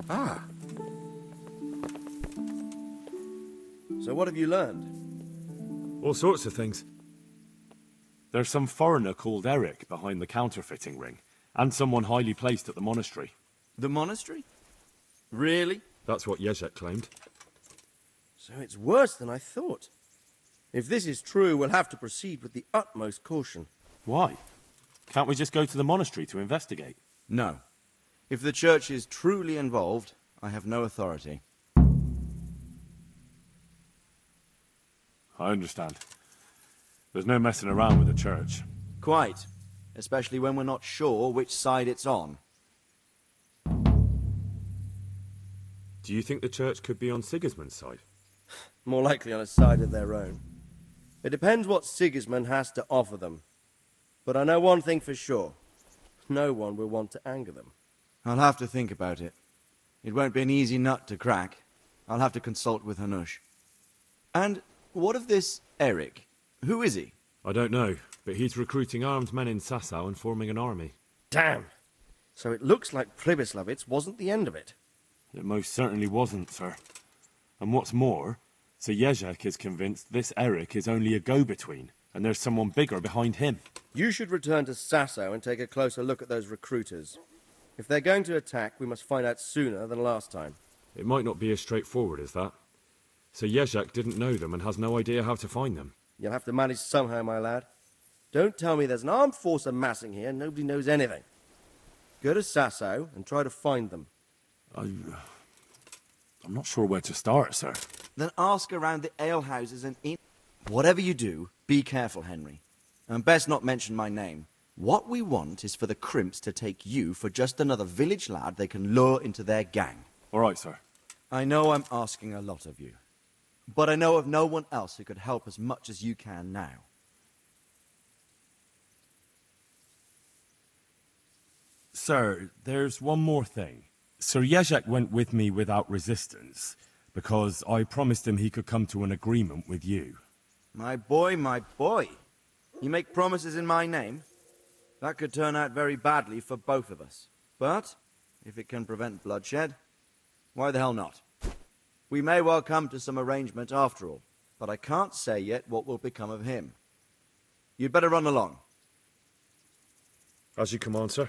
Ah. So what have you learned? All sorts of things. There's some foreigner called Eric behind the counterfeiting ring, and someone highly placed at the monastery. The monastery? Really? That's what Jezek claimed. So it's worse than I thought. If this is true, we'll have to proceed with the utmost caution. Why? Can't we just go to the monastery to investigate? No. If the church is truly involved, I have no authority. I understand. There's no messing around with the church. Quite. Especially when we're not sure which side it's on. Do you think the church could be on Sigismund's side? More likely on a side of their own. It depends what Sigismund has to offer them. But I know one thing for sure. No one will want to anger them. I'll have to think about it. It won't be an easy nut to crack. I'll have to consult with Hanush. And what of this Eric? Who is he? I don't know, but he's recruiting armed men in Sasau and forming an army. Damn. So it looks like Pribyslavitz wasn't the end of it. It most certainly wasn't, sir. And what's more, Sir Jezek is convinced this Eric is only a go-between, and there's someone bigger behind him. You should return to Sasau and take a closer look at those recruiters. If they're going to attack, we must find out sooner than last time. It might not be as straightforward as that. So Jezek didn't know them and has no idea how to find them. You'll have to manage somehow, my lad. Don't tell me there's an armed force amassing here and nobody knows anything. Go to Sasso and try to find them. I'm not sure where to start, sir. Then ask around the alehouses and in... Whatever you do, be careful, Henry. And best not mention my name. What we want is for the Crimps to take you for just another village lad they can lure into their gang. All right, sir. I know I'm asking a lot of you. But I know of no one else who could help as much as you can now. Sir, there's one more thing. Sir Jezek went with me without resistance, because I promised him he could come to an agreement with you. My boy, my boy. You make promises in my name? That could turn out very badly for both of us. But, if it can prevent bloodshed, why the hell not? We may well come to some arrangement after all, but I can't say yet what will become of him. You'd better run along. As you command, sir.